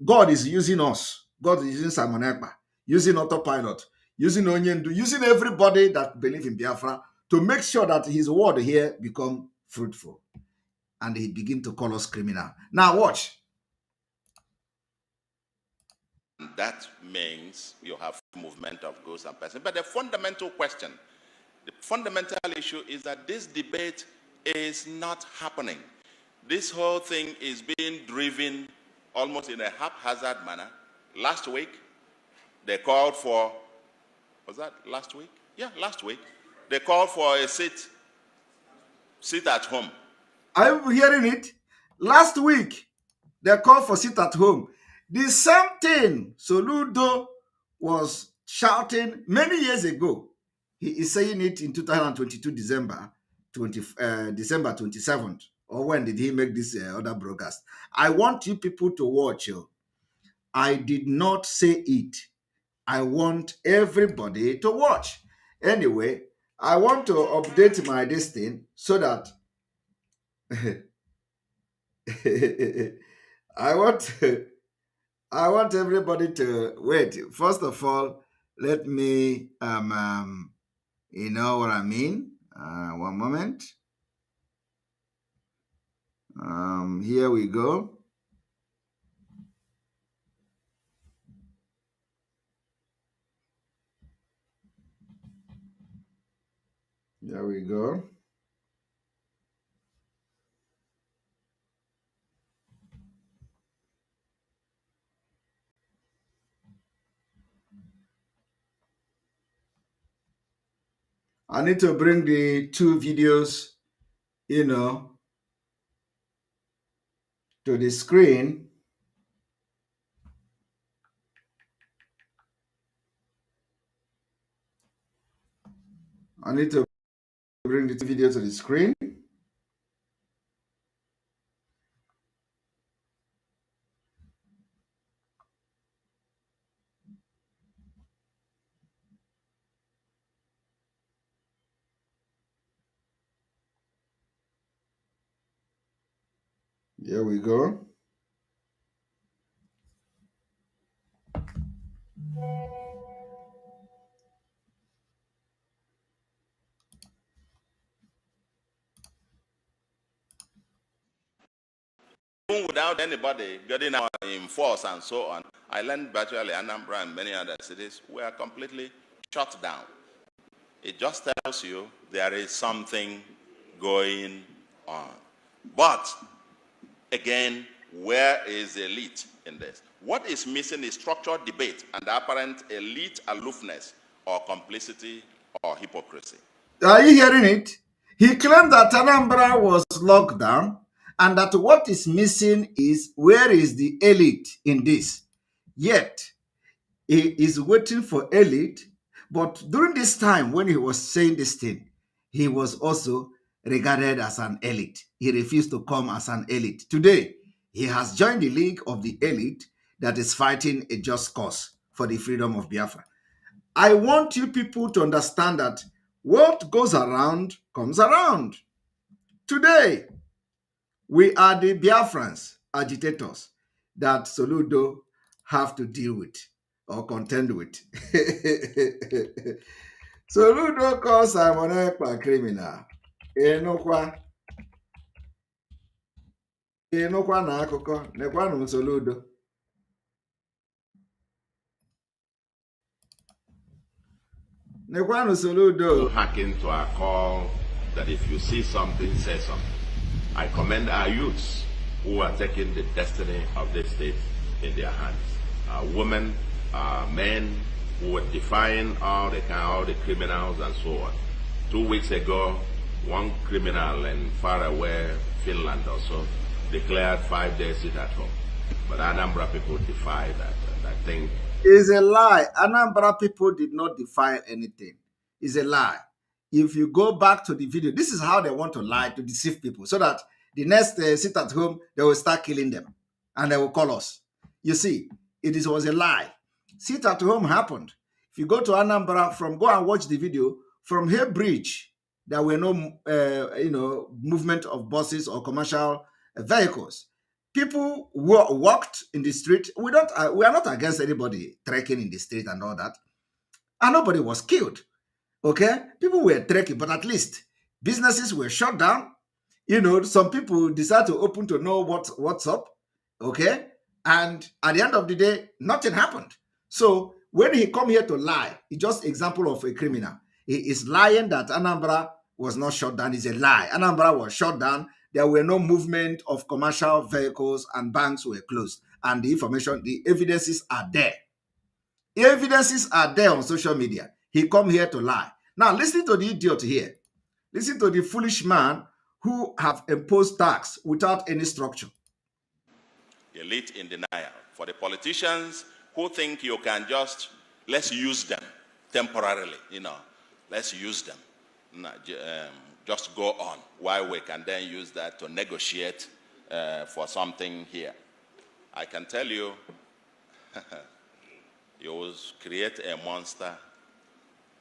God is using us. God is using Simon Ekpa, using Autopilot, using Onyendu, using everybody that believes in Biafra to make sure that his word here become fruitful. And he begin to call us criminal. Now watch. that means you have movement of goods and persons. But the fundamental question, the fundamental issue is that this debate is not happening. This whole thing is being driven almost in a haphazard manner. Last week, they called for, was that last week? Yeah, last week. They called for a sit at home. I'm hearing it. Last week, they called for sit at home. The same thing Soludo was shouting many years ago. He is saying it in 2022, December 27th. Or when did he make this other broadcast? I want you people to watch. I did not say it. I want everybody to watch. Anyway, I want to update my this thing so that I want everybody to wait. First of all, let me you know what I mean. One moment. Here we go. There we go. I need to bring the two videos, to the screen. I need to bring the video to the screen. Here we go. even without anybody getting out in force and so on, I learned virtually Anambra and many other cities were completely shut down. It just tells you there is something going on. But again, where is the elite in this? What is missing is structured debate and apparent elite aloofness or complicity or hypocrisy. Are you hearing it? He claimed that Anambra was locked down and that what is missing is where is the elite in this? Yet, he is waiting for elite, but during this time when he was saying this thing, he was also regarded as an elite. He refused to come as an elite. Today, he has joined the league of the elite that is fighting a just cause for the freedom of Biafra. I want you people to understand that what goes around comes around. Today, we are the Biafrans, agitators, that Soludo have to deal with or contend with. Soludo calls Simon Ekpa criminal. Enokwa na akụkọ nekwanụ Soludo. Nekwanụ Soludo. Hack into our call that if you see something, say something. I commend our youths who are taking the destiny of this state in their hands. Women, men who were defying all the criminals and so on. 2 weeks ago, one criminal in far away Finland also declared 5 days sit at home. But Anambra people defy that. And I think it's a lie. Anambra people did not defy anything. It's a lie. If you go back to the video, this is how they want to lie to deceive people so that the next sit at home, they will start killing them and they will call us. You see, was a lie. Sit at home happened. If you go to Anambra, go and watch the video, from Hay Bridge, there were no movement of buses or commercial vehicles. People walked in the street. We are not against anybody trekking in the street and all that. And nobody was killed. Okay? People were trekking, but at least businesses were shut down. Some people decided to open to know what's up. Okay? And at the end of the day, nothing happened. So when he come here to lie, it's just example of a criminal. He is lying that Anambra was not shut down. It's a lie. Anambra was shut down. There were no movement of commercial vehicles and banks were closed. And the evidences are there. The evidences are there on social media. He come here to lie. Now listen to the idiot here. Listen to the foolish man who have imposed tax without any structure. Elite in denial. For the politicians who think you can let's use them temporarily, let's use them. Just go on while we can then use that to negotiate for something here. I can tell you, you will create a monster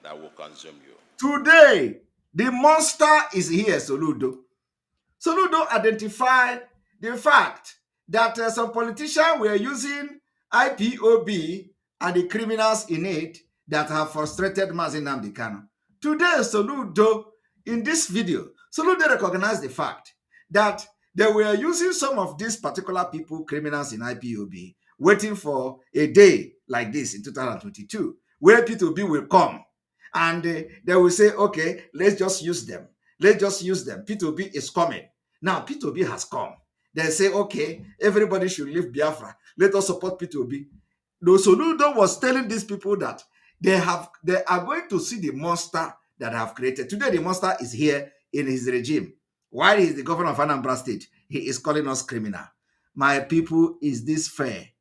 that will consume you. Today, the monster is here, Soludo. Soludo identified the fact that some politicians were using IPOB and the criminals in it that have frustrated Mazi Nnamdi Kanu. Today, Soludo, in this video, Soludo recognized the fact that they were using some of these particular people, criminals in IPOB, waiting for a day like this in 2022, where P2B will come and they will say, okay, let's just use them. Let's just use them. P2B is coming. Now, P2B has come. They say, okay, everybody should leave Biafra. Let us support P2B. No, Soludo was telling these people that they are going to see the monster that I have created. Today, the monster is here in his regime. While he is the governor of Anambra State, he is calling us criminal. My people, is this fair?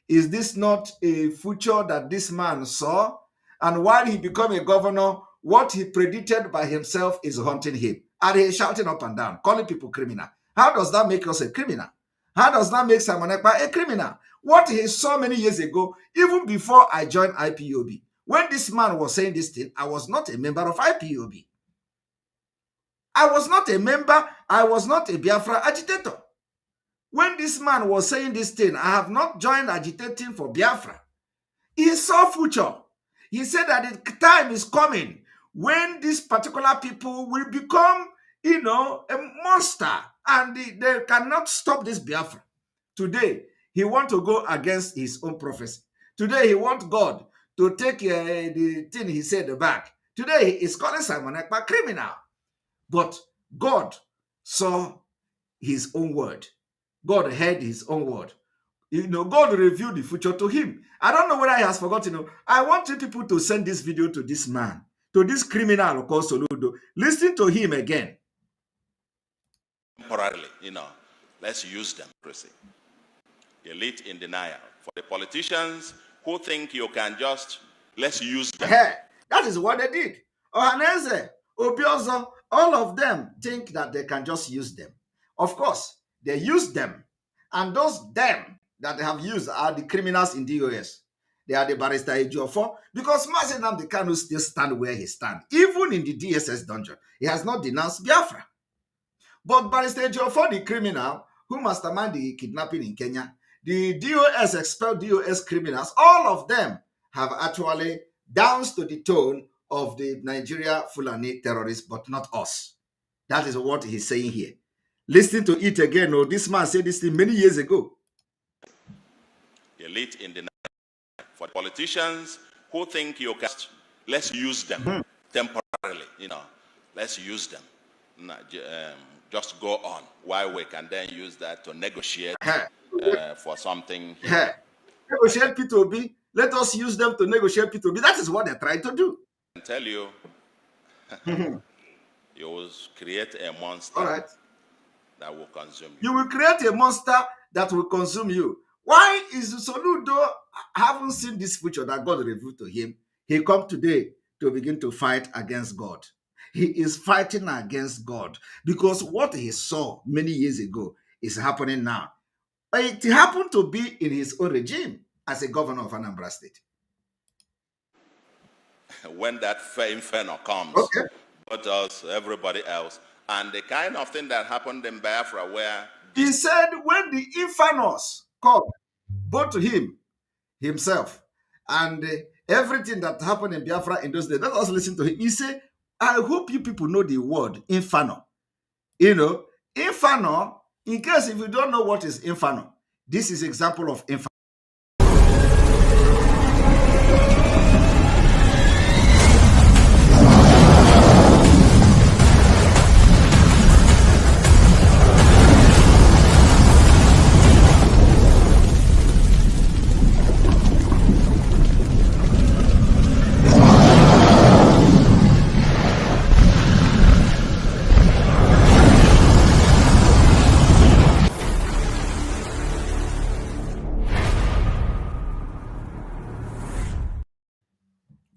Is this not a future that this man saw? And while he became a governor, what he predicted by himself is haunting him. And he is shouting up and down, calling people criminal. How does that make us a criminal? How does that make Simon Ekpa a criminal? What he saw many years ago, even before I joined IPOB, when this man was saying this thing, I was not a member of IPOB. I was not a member. I was not a Biafra agitator. When this man was saying this thing, I have not joined agitating for Biafra. He saw future. He said that the time is coming when these particular people will become, a monster, and they cannot stop this Biafra. Today, he wants to go against his own prophecy. Today, he wants God to take the thing he said back. Today, he is calling Simon Ekpa criminal. But God saw his own word. God heard his own word. God revealed the future to him. I don't know whether he has forgotten. I want you people to send this video to this man, to this criminal called Soludo. Listen to him again. Temporarily, let's use democracy. Elite in denial. For the politicians who think you can just, let's use them. Hey, that is what they did. Ohaneze, Obiozo, all of them think that they can just use them. Of course, they use them. And those them that they have used are the criminals in DOS. They are the Barrister Ejiofor, because Mazi Nnamdi Kanu still stand where he stands. Even in the DSS dungeon, he has not denounced Biafra. But Barrister Ejiofor, the criminal who masterminded the kidnapping in Kenya, the DOS expelled DOS criminals, all of them have actually danced to the tone of the Nigeria Fulani terrorists, but not us. That is what he's saying here. Listen to it again. Oh, this man said this thing many years ago. Elite in denial. For the politicians who think you can, let's use them temporarily. Let's use them. Just go on. While we can then use that to negotiate for something. Negotiate P2B. Let us use them to negotiate P2B. That is what they're trying to do. I tell you, you will create a monster. All right. That will consume you. You will create a monster that will consume you. Why is Soludo haven't seen this future that God revealed to him? He come today to begin to fight against God. He is fighting against God because what he saw many years ago is happening now. It happened to be in his own regime as a governor of Anambra State. When that inferno comes, but us, everybody else, and the kind of thing that happened in Biafra where... He said when the infernos come, both to him, himself, and everything that happened in Biafra in those days, let us listen to him. He said, I hope you people know the word inferno. Inferno, in case if you don't know what is inferno, this is example of inferno.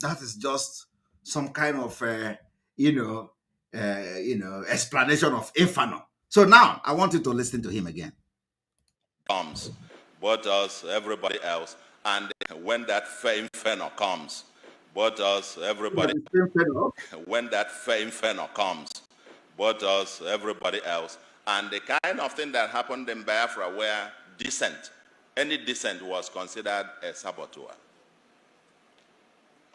That is just some kind of, explanation of inferno. So now I want you to listen to him again. Comes, but us, everybody else, and when that inferno comes, but us, everybody. When that inferno comes, but us, everybody else, and the kind of thing that happened in Biafra where any dissent was considered a saboteur.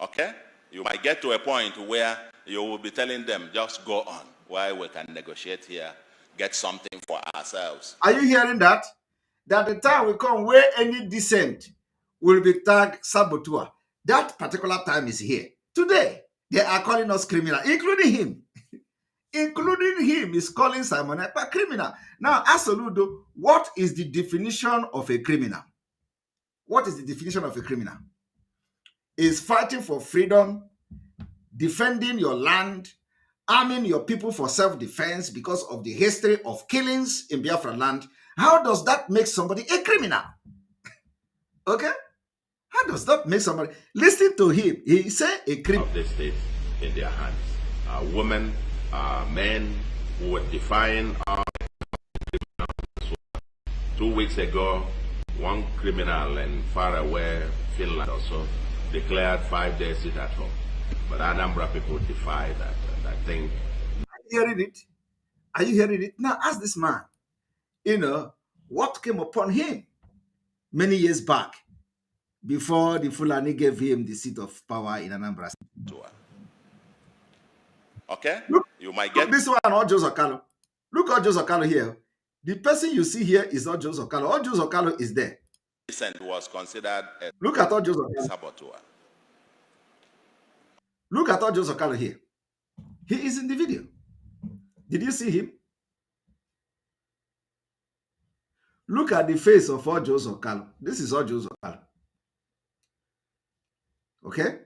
Okay? You might get to a point where you will be telling them, just go on, while we can negotiate here, get something for ourselves. Are you hearing that? That the time will come where any dissent will be tagged saboteur. That particular time is here. Today, they are calling us criminal, including him. Including him is calling Simon Ekpa criminal. Now, ask Soludo, what is the definition of a criminal? What is the definition of a criminal? Is fighting for freedom, defending your land, arming your people for self-defense because of the history of killings in Biafra land. How does that make somebody a criminal? Okay? How does that make somebody? Listen to him. He said a criminal. Of the state in their hands. Women, men who were defying our 2 weeks ago, one criminal in faraway Finland also declared 5 days sit at home. But Anambra people defy that. And I think... Are you hearing it? Are you hearing it? Now ask this man, what came upon him many years back before the Fulani gave him the seat of power in Anambra. Okay? Look, you might get... this one, Joseph Okalo. Look at Joseph Okalo here. The person you see here is not Joseph Okalo. Joseph Okalo is there. Was considered a Look at Joseph Okalo. saboteur. Look at Joseph Okalo here. He is in the video. Did you see him? Look at the face of Joseph Okalo. This is Joseph Okalo. Okay?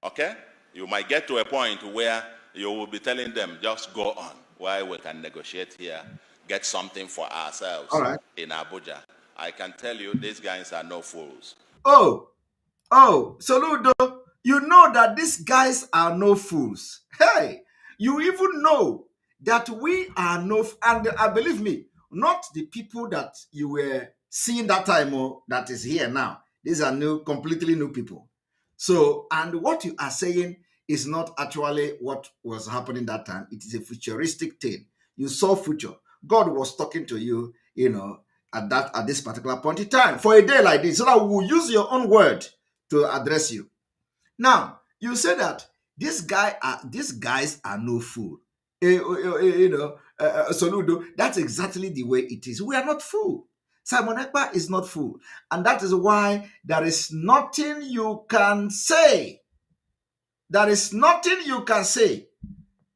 Okay? You might get to a point where you will be telling them, just go on, while we can negotiate here, get something for ourselves in Abuja. I can tell you, these guys are no fools. Oh, Soludo, you know that these guys are no fools. Hey, you even know that we are no, and believe me, not the people that you were seeing that time that is here now. These are new, completely new people. So, and what you are saying is not actually what was happening that time. It is a futuristic thing. You saw future. God was talking to you, you know, at this particular point in time for a day like this, so that we will use your own word to address you. Now, you say that these guys are no fool. Soludo, that's exactly the way it is. We are not fool. Simon Ekpa is not fool. And that is why there is nothing you can say. There is nothing you can say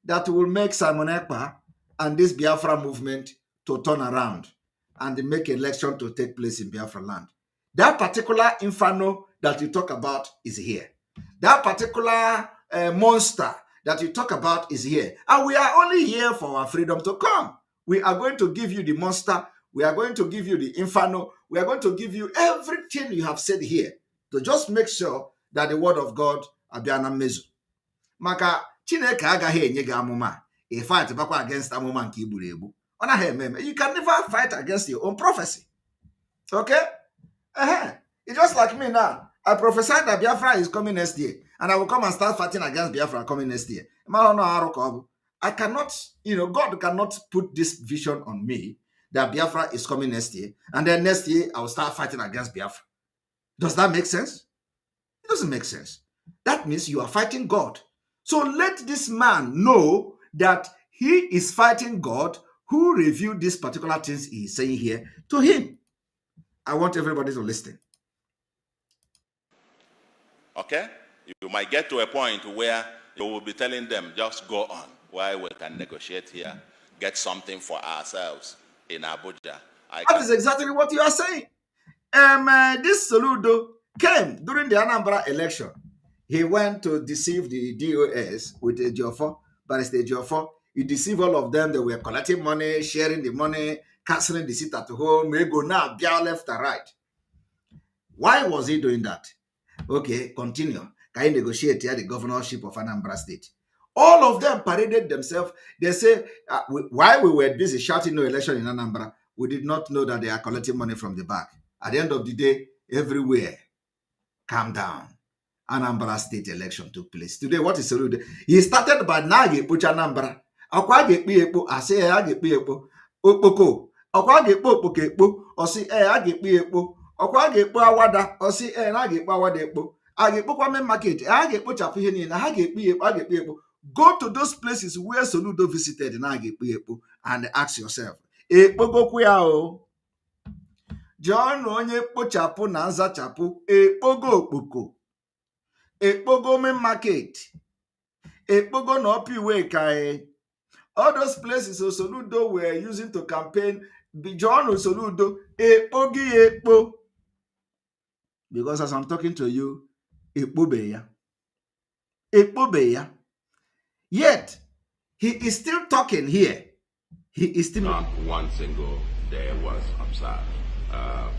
that will make Simon Ekpa and this Biafra movement to turn around and make election to take place in Biafra land. That particular inferno that you talk about is here. That particular monster that you talk about is here. And we are only here for our freedom to come. We are going to give you the monster. We are going to give you the inferno. We are going to give you everything you have said here to just make sure that the word of God abiana mezu. Maka Chineke agaghị enye gị amụma. A fight bakwa against amụma nke igburu egbu. You can never fight against your own prophecy. Okay? It's just like me now. I prophesied that Biafra is coming next year. And I will come and start fighting against Biafra coming next year. I cannot, God cannot put this vision on me that Biafra is coming next year. And then next year, I will start fighting against Biafra. Does that make sense? It doesn't make sense. That means you are fighting God. So let this man know that he is fighting God who revealed these particular things he is saying here to him. I want everybody to listen. Okay? You might get to a point where you will be telling them, just go on, while we can negotiate here, get something for ourselves in Abuja. That is exactly what you are saying. This Soludo came during the Anambra election. He went to deceive the DOS with Ejiofor, Barrister Ejiofor. He deceived all of them. They were collecting money, sharing the money, cancelling the seat at home. They go now, Bia left and right. Why was he doing that? Okay, continue. Can you negotiate here the governorship of Anambra State? All of them paraded themselves. They say, while we were busy shouting no election in Anambra, we did not know that they are collecting money from the back. At the end of the day, everywhere, calm down. Anambra State election took place. Today, what is Soludo? He started by Nagi Pucha Anambra. Akwa gekpi ekpo, ase ya gekpi ekpo. Okpoko. Akwa gekpo okpoko ekpo, osi ya gekpi ekpo. Akwa gekpo awada, osi na gekpo awada ekpo. Agekpo kwa main market, ya gekpo chapu ihe niile, ha gekpi ekpo, gekpi ekpo. Go to those places where Soludo visited na gekpi ekpo and ask yourself, ekpogo kwa o. John onye kpochapu na nzachapu, ekpogo okpoko. Ekpogo main market. Ekpogo no opiwe kai. All those places Soludo were using to campaign, John Soludo, ekpogi ekpo. Because as I'm talking to you, ekpobeya. Ekpobeya. Yet, he is still talking here. He is still... Not one single day was observed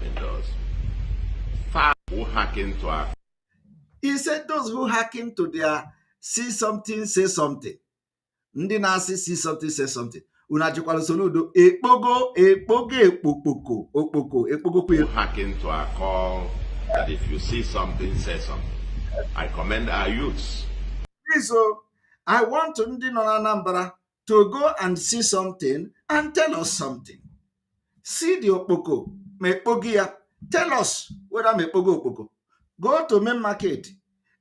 in those. Who hack into our... He said those who hack into their see something, say something. Ndị na-asị see something, say something. Unajikwala Soludo, ekpogo, ekpoko, ekpogo. Who hack into our call that if you see something, say something. I commend our youths. So, I want Ndị nọ na Anambra to go and see something and tell us something. See the okpoko, mekpogi ya. Tell us whether mekpogo okpoko. Go to main market,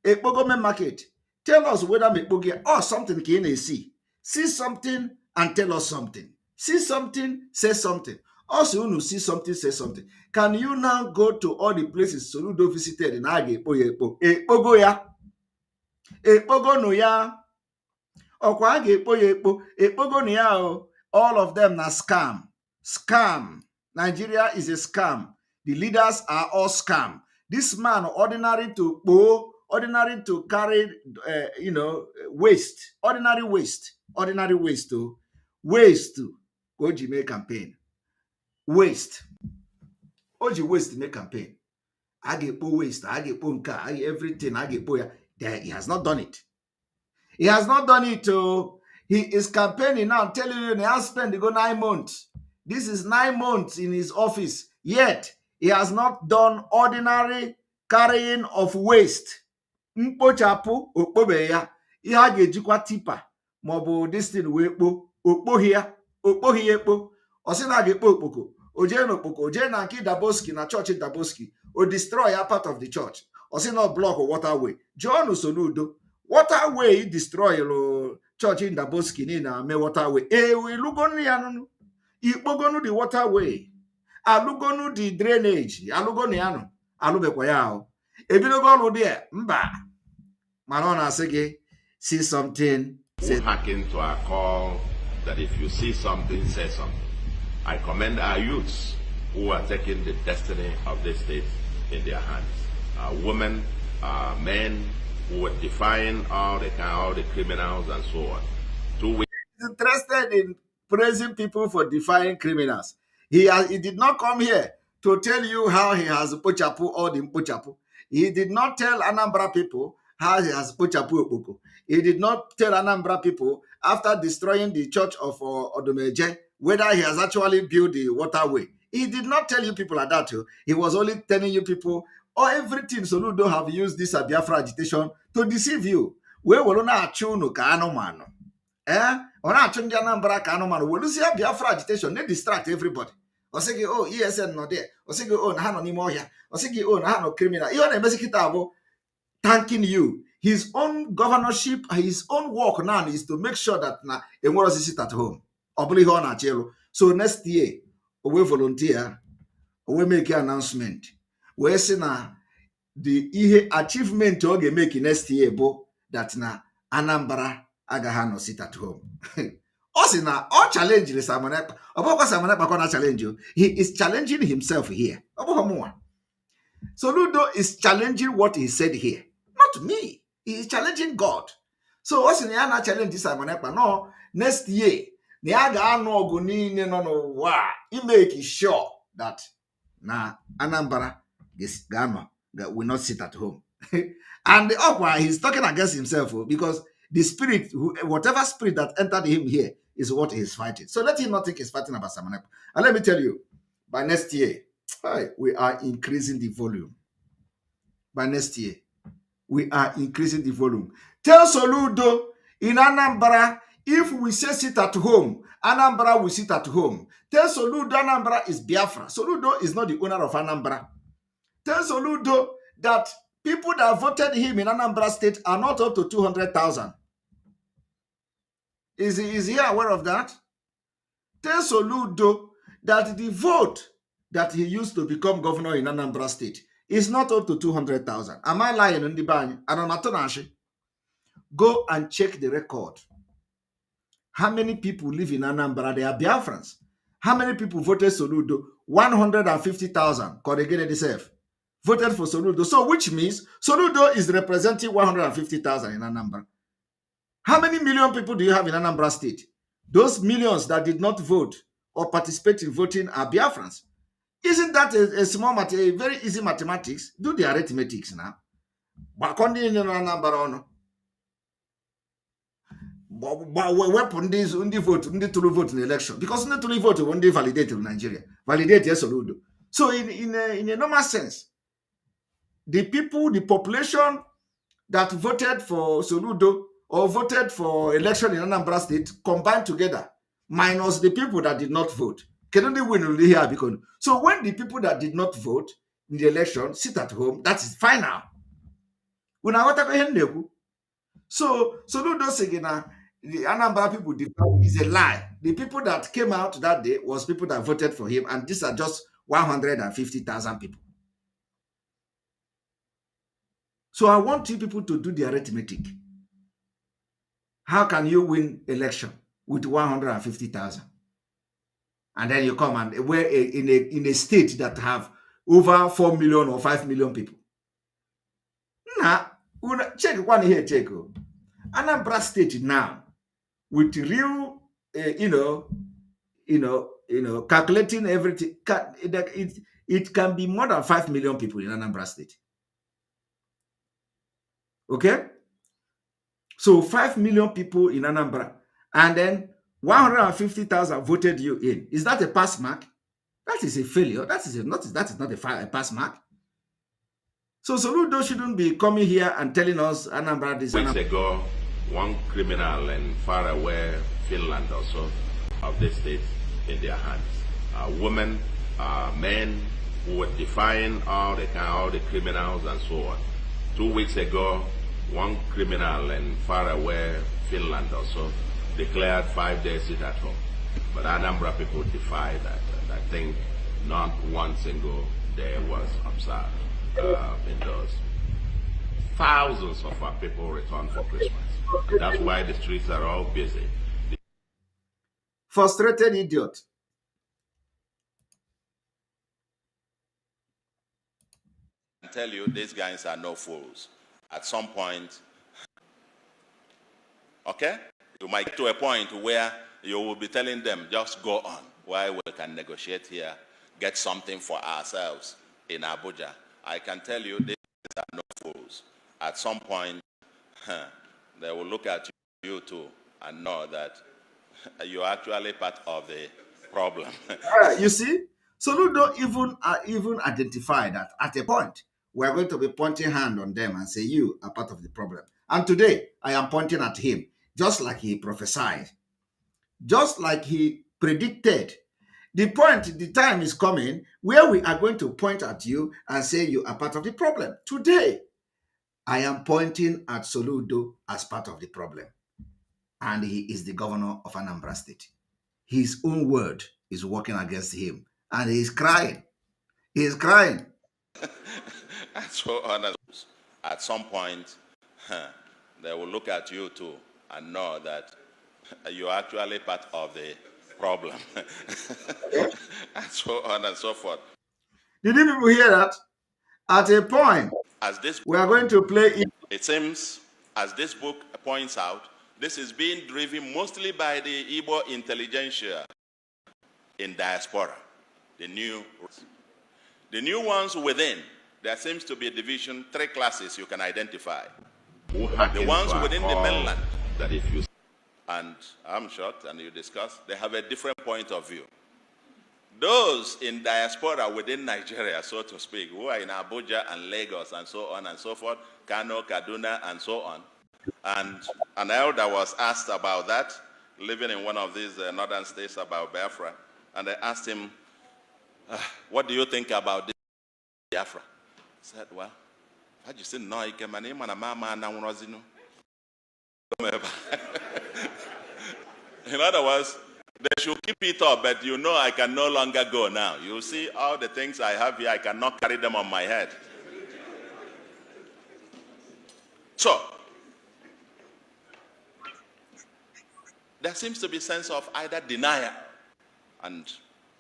ekpogo main market. Tell us whether mekpogi ya or something can see. See something and tell us something. See something, say something. Also, you see something, say something. Can you now go to all the places Soludo visited in Ekpogo ya? Ekpogo no ya. Okwa aga ekpo ya ekpo. Ekpogo no ya o. All of them na scam. Scam. Nigeria is a scam. The leaders are all scam. This man ordinary to carry, waste. Ordinary waste. Waste. Oji make campaign. Waste. Oji waste make campaign. Agepo waste. Agepo nka. Everything. Agepo ya. He has not done it. He has not done it. He is campaigning now. I'm telling you, he has spent 9 months. This is 9 months in his office. Yet, he has not done ordinary carrying of waste. Mpochapu okpobe ya. Ihe a ga-ejikwa tipa maọbụ this thing wee kpo okpohi ekpo. Ọ sị na a ga-ekpo okpoko. O jee n'okpoko. O jee na nke Daboski na chọọchị Daboski. O destroy a part of the church. Ọ sị na block waterway. John Soludo. Waterway destroy church in Daboski na me waterway. We lugonu ya nunu. Ikpogonu the waterway. Alugonu the drainage. Alugonu ya nu. Alubekwa ya o. Ebidogo ọrụ there. Mba. Manona sege. See something. Say hacking to our call that if you see something, say something. I commend our youths who are taking the destiny of this state in their hands. Women, men, who were defying all the criminals and so on. He's interested in praising people for defying criminals. He did not come here to tell you how he has pochapu or the pochapu. He did not tell Anambra people how he has pochapu okpoko. He did not tell Anambra people after destroying the church of Odumeje whether he has actually built the waterway. He did not tell you people like that. He was only telling you people everything. Soludo have used this Biafra agitation to deceive you. We will not achunu ka anumanu. Ona achun dia Anambra ka anumanu. We will see Biafra agitation. They distract everybody. Osegi ESN no there. Osegi na ha no n'ime ohia. Osegi na ha no criminal. Ihe na emezi kita abo thanking you. His own governorship, his own work now is to make sure that na enwero sit at home. Obuli ho na achelu. So next year, we volunteer, we make an announcement. We say na the achievement o ga make next year bo that na Anambra agaha no sit at home. Osi na all challenge the Simon Ekpa. Obokwa Simon Ekpa kona challenge you. He is challenging himself here. Obokwa Soludo is challenging what he said here. Not me. He is challenging God. So osi na na challenge Simon Ekpa. No, next year na ya ga anu ogu niile no no wa. He make sure that na Anambra will not sit at home. And the Okwa, he's talking against himself because the spirit, whatever spirit that entered him here is what he's fighting. So let him not think he's fighting about Simon Ekpa. And let me tell you, by next year, we are increasing the volume. By next year, we are increasing the volume. Tell Soludo in Anambra, if we say sit at home, Anambra will sit at home. Tell Soludo Anambra is Biafra. Soludo is not the owner of Anambra. Tell Soludo that people that voted him in Anambra State are not up to 200,000. Is he aware of that? Tell Soludo that the vote that he used to become governor in Anambra State is not up to 200,000. Am I lying on the ban? Go and check the record. How many people live in Anambra? They are Biafrans. How many people voted Soludo? 150,000. Voted for Soludo. So which means Soludo is representing 150,000 in Anambra. How many million people do you have in Anambra State? Those millions that did not vote or participate in voting are Biafrans. Isn't that a very easy mathematics? Do the arithmetics now. Weapon these vote in election because not only vote when they validate in Nigeria. Validate yes Soludo. So in a normal sense, the population that voted for Soludo or voted for election in Anambra State combined together, minus the people that did not vote, can only win here because. So when the people that did not vote in the election sit at home, that is final. So Soludo saying the Anambra people is a lie. the people that came out that day was people that voted for him, and these are just 150,000 people. So I want you people to do the arithmetic. How can you win election with 150,000? And then you come and we're in a state that have over 4 million or 5 million people. Nah, check one here, check. Anambra State now, with real, calculating everything, it can be more than 5 million people in Anambra State. Okay? So 5 million people in Anambra, and then 150,000 voted you in. Is that a pass mark? That is a failure. That is not a pass mark. So Soludo shouldn't be coming here and telling us Anambra this. Weeks ago, one criminal in faraway Finland also of the state in their hands. Women, men who were defying all the criminals and so on. 2 weeks ago, one criminal in faraway Finland also declared 5 days sit at home. But Anambra people defied that. And I think not one single day was observed in those. Thousands of our people returned for Christmas. That's why the streets are all busy. Frustrated idiot. I tell you, these guys are no fools. At some point, okay, you might get to a point where you will be telling them, just go on, while we can negotiate here, get something for ourselves in Abuja. I can tell you, these guys are no fools. At some point, they will look at you too and know that you're actually part of the problem. You see, so you don't even identify that at a point we're going to be pointing hand on them and say you are part of the problem. And today I am pointing at him, just like he prophesied, just like he predicted. The time is coming where we are going to point at you and say you are part of the problem. Today, I am pointing at Soludo as part of the problem. And he is the governor of Anambra State. His own word is working against him. And he is crying. He is crying. And so on. At some point, they will look at you too and know that you're actually part of the problem. And so on and so forth. Did you people hear that? At a point, we are going to play it. It seems, as this book points out, this is being driven mostly by the Igbo intelligentsia in diaspora, the new ones within. There seems to be a division, 3 classes you can identify. The ones within the mainland, that if you and I'm shocked, and you discuss, they have a different point of view. Those in diaspora within Nigeria, so to speak, who are in Abuja and Lagos and so on and so forth, Kano, Kaduna, and so on. And an elder was asked about that, living in one of these northern states, about Biafra. And they asked him, what do you think about this Biafra? He said, well, I just didn't know. In other words, they should keep it up, but you know I can no longer go now. You see all the things I have here, I cannot carry them on my head. So, there seems to be a sense of either denial, and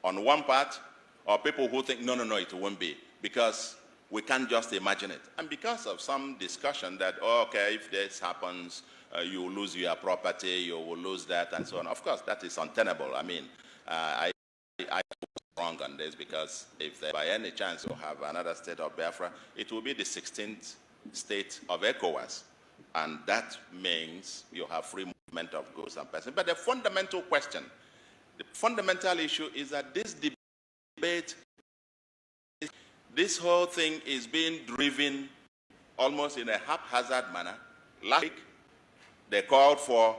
on one part, or people who think, no, it won't be, because we can't just imagine it. And because of some discussion that, oh, okay, if this happens, you will lose your property, you will lose that, and so on. Of course, that is untenable. I mean, I was wrong on this, because if by any chance you have another state of Biafra, it will be the 16th state of ECOWAS. And that means you have free movement of goods and persons. But the fundamental question, the fundamental issue is that this debate, this whole thing is being driven almost in a haphazard manner. Last week, they called for,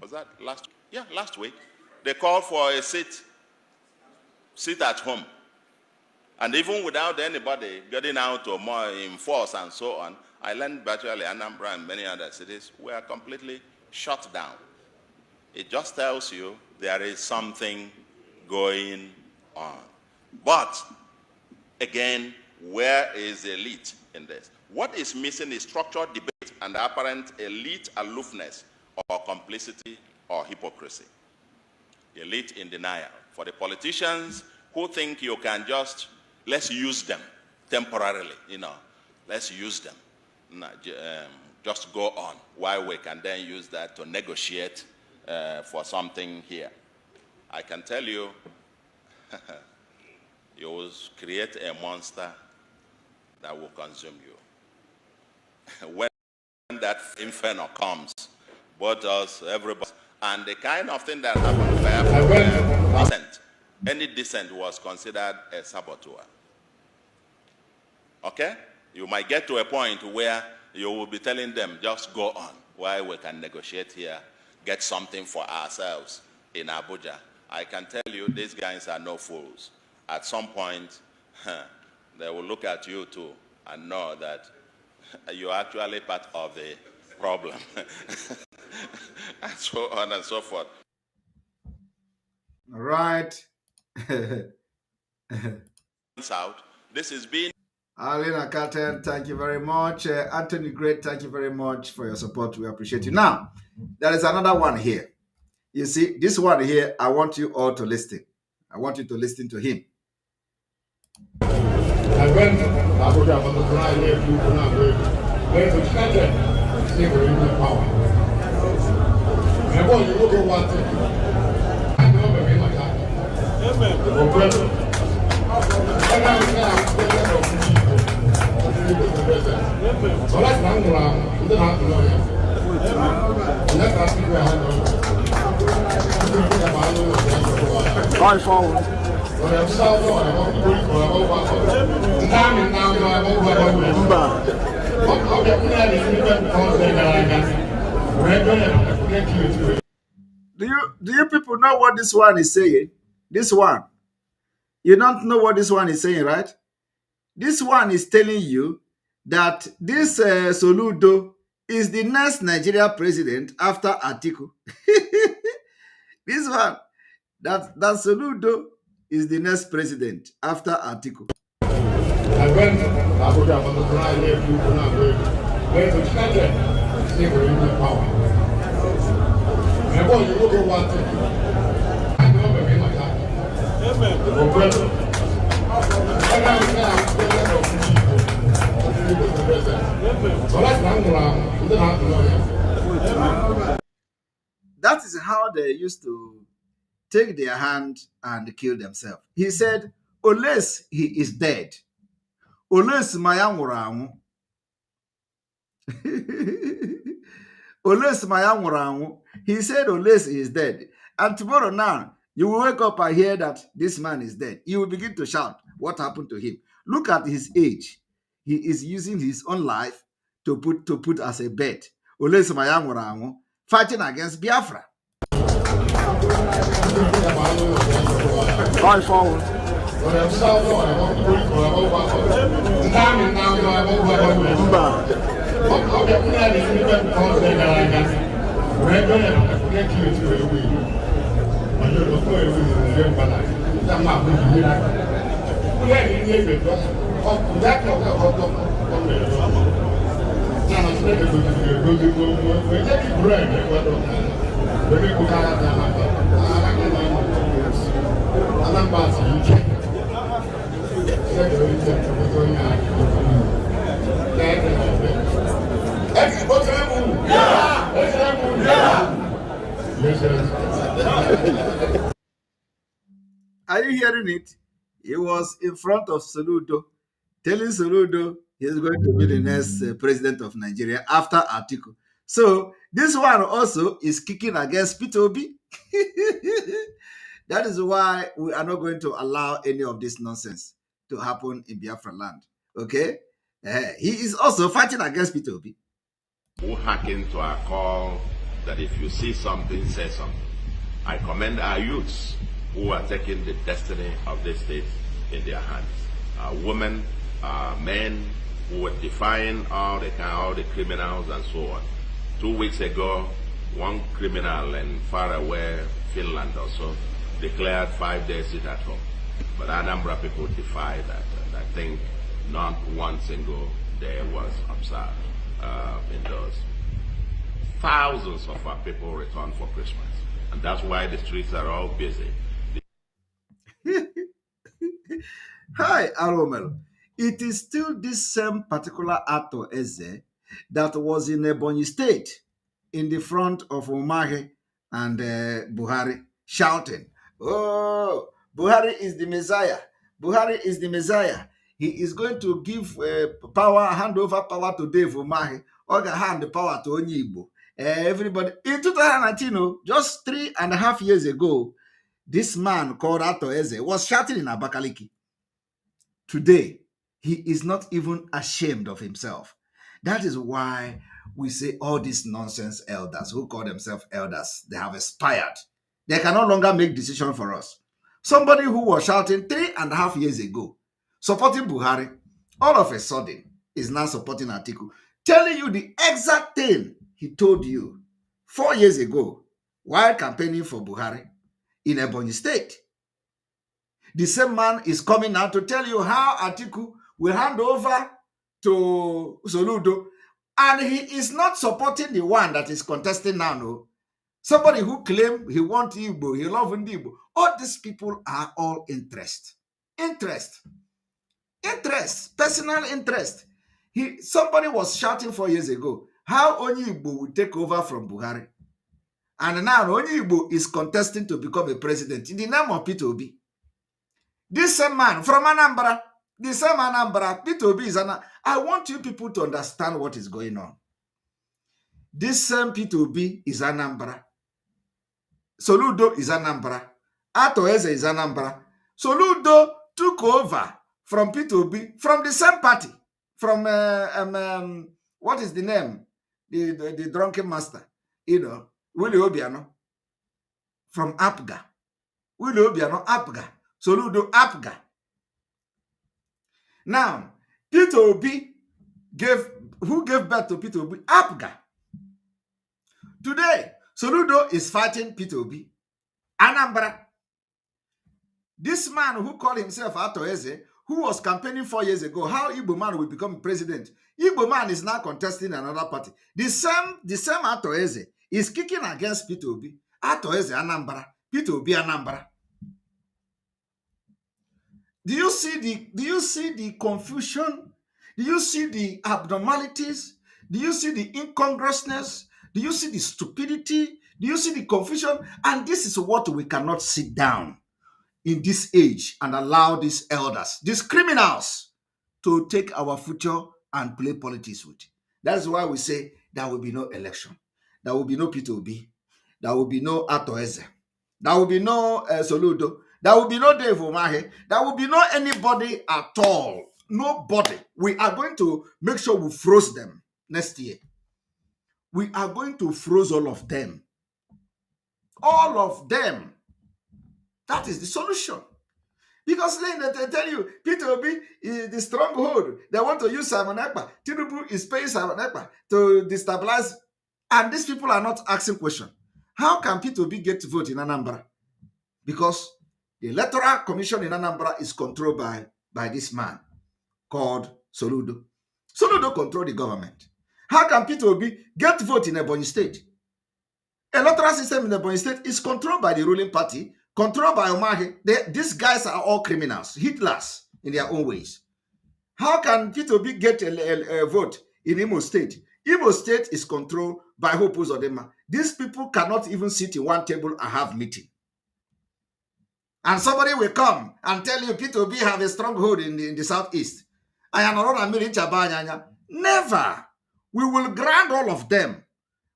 was that last week? Yeah, last week. They called for a sit at home. And even without anybody getting out or more in force and so on, I learned virtually Anambra and many other cities were completely shut down. It just tells you there is something going on. But again, where is the elite in this? What is missing is structured debate and apparent elite aloofness or complicity or hypocrisy. Elite in denial. For the politicians who think you can let's use them temporarily, let's use them. Just go on, while we can then use that to negotiate for something here. I can tell you, you will create a monster that will consume you. When that inferno comes, both us, everybody, and the kind of thing that happened, any dissent was considered a saboteur. Okay? You might get to a point where you will be telling them, just go on, while we can negotiate here, get something for ourselves in Abuja. I can tell you, these guys are no fools. At some point, they will look at you too and know that you're actually part of the problem. And so on and so forth. All right. Out. This is being Alina Carter, thank you very much. Anthony Great, thank you very much for your support. We appreciate you. Now, there is another one here. You see, this one here, I want you all to listen. I want you to listen to him. Do you people know what this one is saying? This one. You don't know what this one is saying, right? This one is telling you that this Soludo is the next Nigeria president after Atiku. This one, that Soludo is the next president after Atiku. That is how they used to take their hand and kill themselves. He said, unless he is dead, unless Mayamuramu, unless Mayamuramu, he said, unless he is dead. And tomorrow now, you will wake up and hear that this man is dead. You will begin to shout, what happened to him? Look at his age. He is using his own life to put as a bet. Unless Mayamuramu, fighting against Biafra. Going forward. Are you hearing it? He was in front of Soludo, telling Soludo he's going to be the next president of Nigeria after Atiku. So this one also is kicking against Peter Obi. That is why we are not going to allow any of this nonsense to happen in Biafra land. Okay? He is also fighting against Peter Obi. Who hearken to our call that if you see something, say something. I commend our youths who are taking the destiny of this state in their hands. Women, men who were defying all the criminals and so on. 2 weeks ago, one criminal in faraway Finland also declared 5 days sit at home. But Anambra people defy that. And I think not one single day was observed indoors. Thousands of our people return for Christmas. And that's why the streets are all busy. Hi, Aromel. It is still this same particular Ato Eze that was in Ebonyi State in the front of Umahi and Buhari shouting, "Oh, Buhari is the Messiah. Buhari is the Messiah. He is going to give hand over power to Dave Umahi, or hand the power to Onyibo." Everybody in 2019, just 3.5 years ago, this man called Ato Eze was shouting in Abakaliki. Today, he is not even ashamed of himself. That is why we say all these nonsense elders who call themselves elders, they have expired. They can no longer make decisions for us. Somebody who was shouting 3.5 years ago, supporting Buhari, all of a sudden is now supporting Atiku, telling you the exact thing he told you 4 years ago while campaigning for Buhari in Ebonyi State. The same man is coming now to tell you how Atiku will hand over to Soludo, and he is not supporting the one that is contesting now. No, somebody who claimed he wants Igbo, he loves Igbo. All these people are all interest, personal interest. Somebody was shouting 4 years ago how Onyibo will take over from Buhari, and now Onyibo is contesting to become a president in the name of Peter Obi. This same man from Anambra, the same Anambra, Peter Obi is I want you people to understand what is going on. This same Peter Obi is Anambra. Soludo is Anambra. Ato Eze is Anambra. Soludo took over from Peter Obi from the same party. From, what is the name? The drunken master. Willie Obiano. From APGA. Willie Obiano, APGA. Soludo, APGA. Now, Peter Obi who gave birth to Peter Obi? APGA. Today, Soludo is fighting Peter Obi. Anambra. This man who called himself Ato Eze, who was campaigning 4 years ago, how Igbo man will become president. Igbo man is now contesting another party. The same Ato Eze is kicking against Peter Obi. Ato Eze, Anambra. Peter Obi, Anambra. Do you see the confusion? Do you see the abnormalities? Do you see the incongruousness? Do you see the stupidity? Do you see the confusion? And this is what we cannot sit down in this age and allow these elders, these criminals, to take our future and play politics with. That's why we say there will be no election. There will be no Peter Obi. There will be no Ato Eze. There will be no Soludo. There will be no Dave Umahi. There will be no anybody at all. Nobody. We are going to make sure we froze them next year. We are going to froze all of them. All of them. That is the solution. Because then they tell you, Peter Obi is the stronghold. They want to use Simon Ekpa. Tinubu is paying Simon Ekpa to destabilize. And these people are not asking questions. How can Peter Obi get to vote in Anambra? Because the Electoral Commission in Anambra is controlled by this man called Soludo. Soludo controls the government. How can Peter Obi get vote in Ebonyi State? Electoral system in Ebonyi State is controlled by the ruling party, controlled by Umahi. These guys are all criminals, Hitlers in their own ways. How can Peter Obi get a vote in Imo State? Imo State is controlled by Hope Uzodinma. These people cannot even sit in one table and have meeting. And somebody will come and tell you Peter Obi have a stronghold in the southeast. Never. We will ground all of them.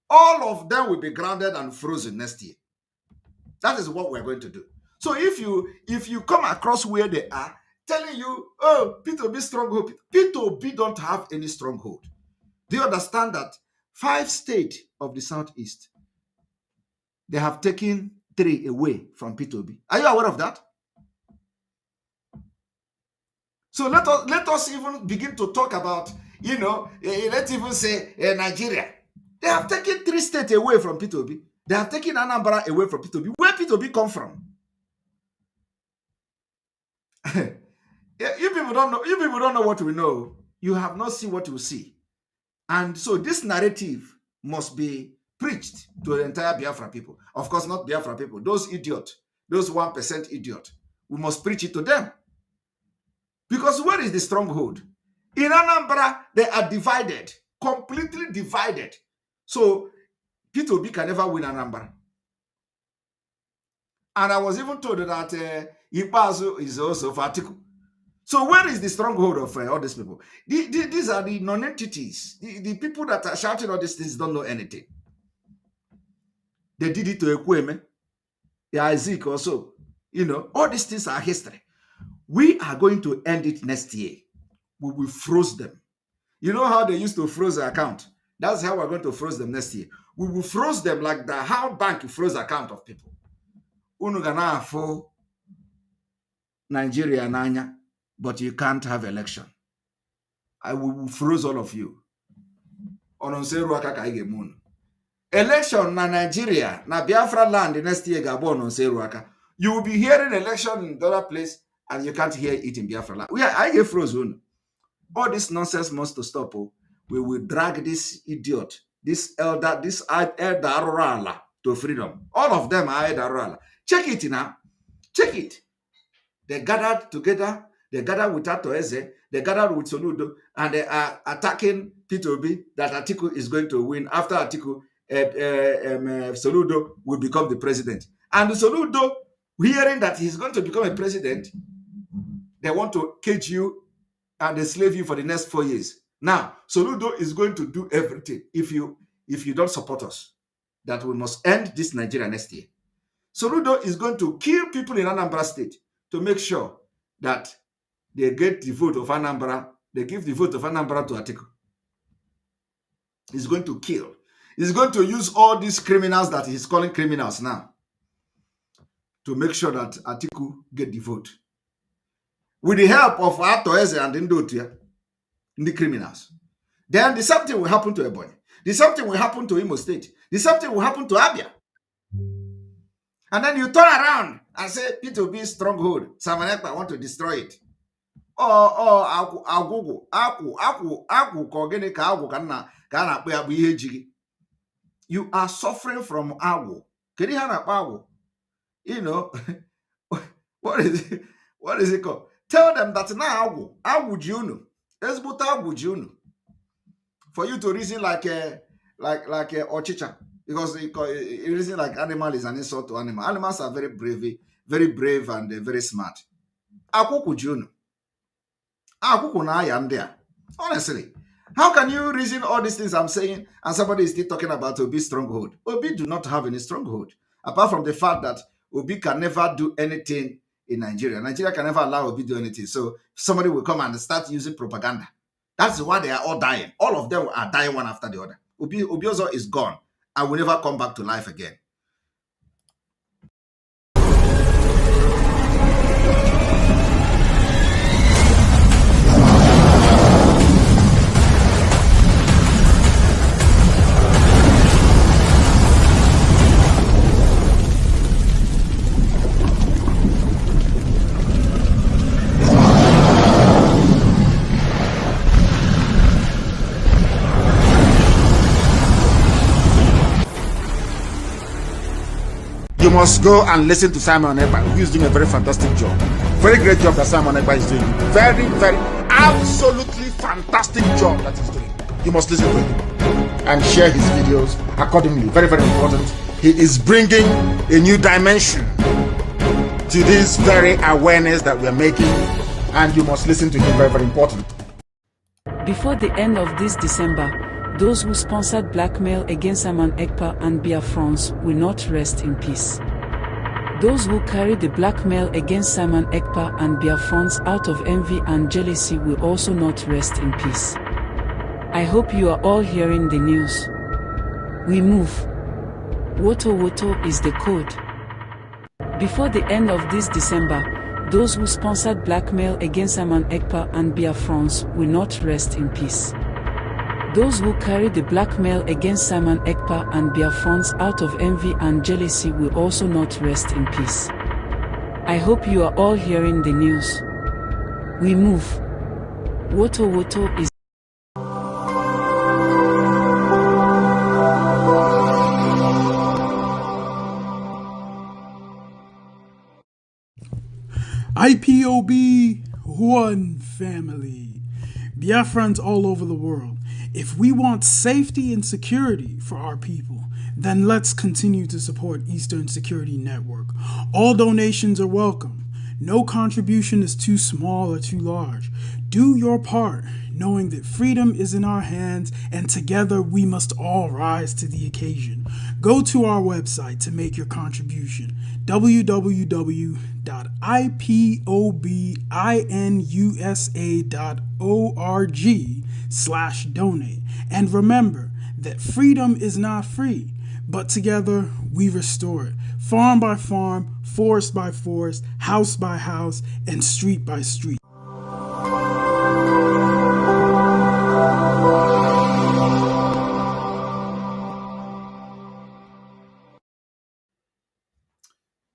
All of them will be grounded and frozen next year. That is what we're going to do. So if you come across where they are, telling you, oh, Peter Obi stronghold. Peter Obi don't have any stronghold. Do you understand that 5 states of the southeast, they have taken 3 away from Peter Obi? Are you aware of that? So let us even begin to talk about, let's even say Nigeria. They have taken 3 states away from Peter Obi. They have taken Anambra away from Peter Obi. Where Peter Obi come from? You people don't know. You people don't know what we know. You have not seen what you see. And so this narrative must be preached to the entire Biafra people. Of course, not Biafra people. Those idiots, those 1% idiot. We must preach it to them. Because where is the stronghold? In Anambra, they are divided, completely divided. So Peter Obi can never win Anambra. And I was even told that Ipazu is also for Atiku. So where is the stronghold of all these people? These are the non-entities. The people that are shouting all these things don't know anything. They did it to Ekweme, Isaac also. You know, all these things are history. We are going to end it next year. We will freeze them. You know how they used to freeze the account? That's how we're going to freeze them next year. We will freeze them like the how bank froze account of people. Unugana for Nigeria Nanya, but you can't have election. I will freeze all of you. Election na Nigeria, na Biafra land next year Gabon on Seruaka. You will be hearing election in the other place and you can't hear it in Biafra land. I get frozen. All this nonsense must to stop. We will drag this idiot, this elder Rala to freedom. All of them are elder Rala. Check it now. Check it. They gathered together. They gathered with Ato Eze. They gathered with Soludo. And they are attacking Peter Obi that Atiku is going to win. After Atiku, Soludo will become the president. And Soludo, hearing that he's going to become a president, they want to cage you and enslave you for the next 4 years. Now, Soludo is going to do everything if you don't support us, that we must end this Nigeria next year. Soludo is going to kill people in Anambra State to make sure that they get the vote of Anambra, they give the vote of Anambra to Atiku. He's going to kill. He's going to use all these criminals that he's calling criminals now to make sure that Atiku get the vote. With the help of Ato Eze and Ndotia, the criminals. Then the same thing will happen to Ebonyi. The same thing will happen to Imo State. The same thing will happen to Abia. And then you turn around and say, Peter Obi stronghold. Simon Ekpa want to destroy it. You are suffering from Agu. You know, what is it called? Tell them that now Agu Junu. Let's put Agu Junu. For you to reason like Ochicha. Because it reason like animal is an insult to animal. Animals are very brave and very smart. Akuku Junu. Akuku na I am there. Honestly. How can you reason all these things I'm saying and somebody is still talking about Obi stronghold? Obi do not have any stronghold. Apart from the fact that Obi can never do anything in Nigeria. Nigeria can never allow Obi to do anything. So somebody will come and start using propaganda. That's why they are all dying. All of them are dying one after the other. Obi Ozo is gone and will never come back to life again. You must go and listen to Simon Ekpa, who is doing a very fantastic job. Very great job that Simon Ekpa is doing. Very, absolutely fantastic job that he's doing. You must listen to him and share his videos accordingly. Very, very important. He is bringing a new dimension to this very awareness that we are making, and you must listen to him. Very, very important. Before the end of this December, those who sponsored blackmail against Simon Ekpa and Biafrans will not rest in peace. Those who carried the blackmail against Simon Ekpa and Biafrans out of envy and jealousy will also not rest in peace. I hope you are all hearing the news. We move. Woto Woto is the code. Before the end of this December, those who sponsored blackmail against Simon Ekpa and Biafrans will not rest in peace. Those who carry the blackmail against Simon Ekpa and Biafrans out of envy and jealousy will also not rest in peace. I hope you are all hearing the news. We move. Woto Woto is IPOB, one family. Biafrans all over the world. If we want safety and security for our people, then let's continue to support Eastern Security Network. All donations are welcome. No contribution is too small or too large. Do your part, knowing that freedom is in our hands and together we must all rise to the occasion. Go to our website to make your contribution, www.ipobinUSA.org/donate. And remember that freedom is not free, but together we restore it. Farm by farm, forest by forest, house by house, and street by street.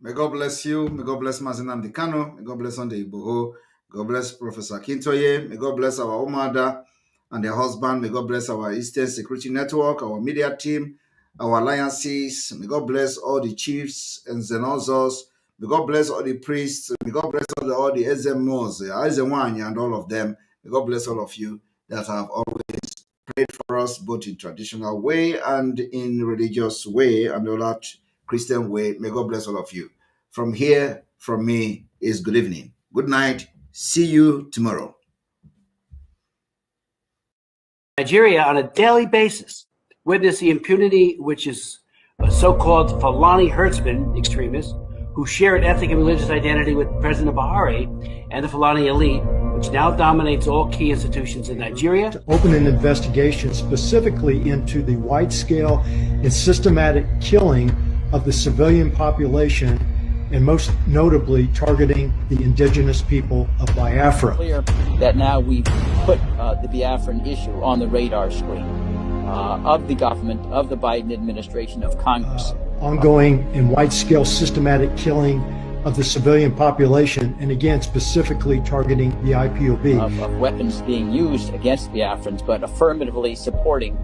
May God bless you. May God bless Mazi Nnamdi Kanu. May God bless Sunday Igboho. God bless Professor Akintoye. May God bless our Omada and their husband. May God bless our Eastern Security Network, our media team, our alliances. May God bless all the chiefs and zenozos. May God bless all the priests. May God bless all the SMOs, Aizenwanya, and all of them. May God bless all of you that have always prayed for us, both in traditional way and in religious way and all that Christian way. May God bless all of you. From here, from me, is good evening. Good night. See you tomorrow. Nigeria, on a daily basis, witness the impunity which is so-called Fulani herdsmen extremists who share an ethnic and religious identity with President Buhari and the Fulani elite, which now dominates all key institutions in Nigeria. To open an investigation specifically into the wide-scale and systematic killing of the civilian population, and most notably targeting the indigenous people of Biafra. Clear that now we've put the Biafran issue on the radar screen of the government, of the Biden administration, of Congress. Ongoing and wide-scale systematic killing of the civilian population, and again specifically targeting the IPOB. Of weapons being used against Biafrans, but affirmatively supporting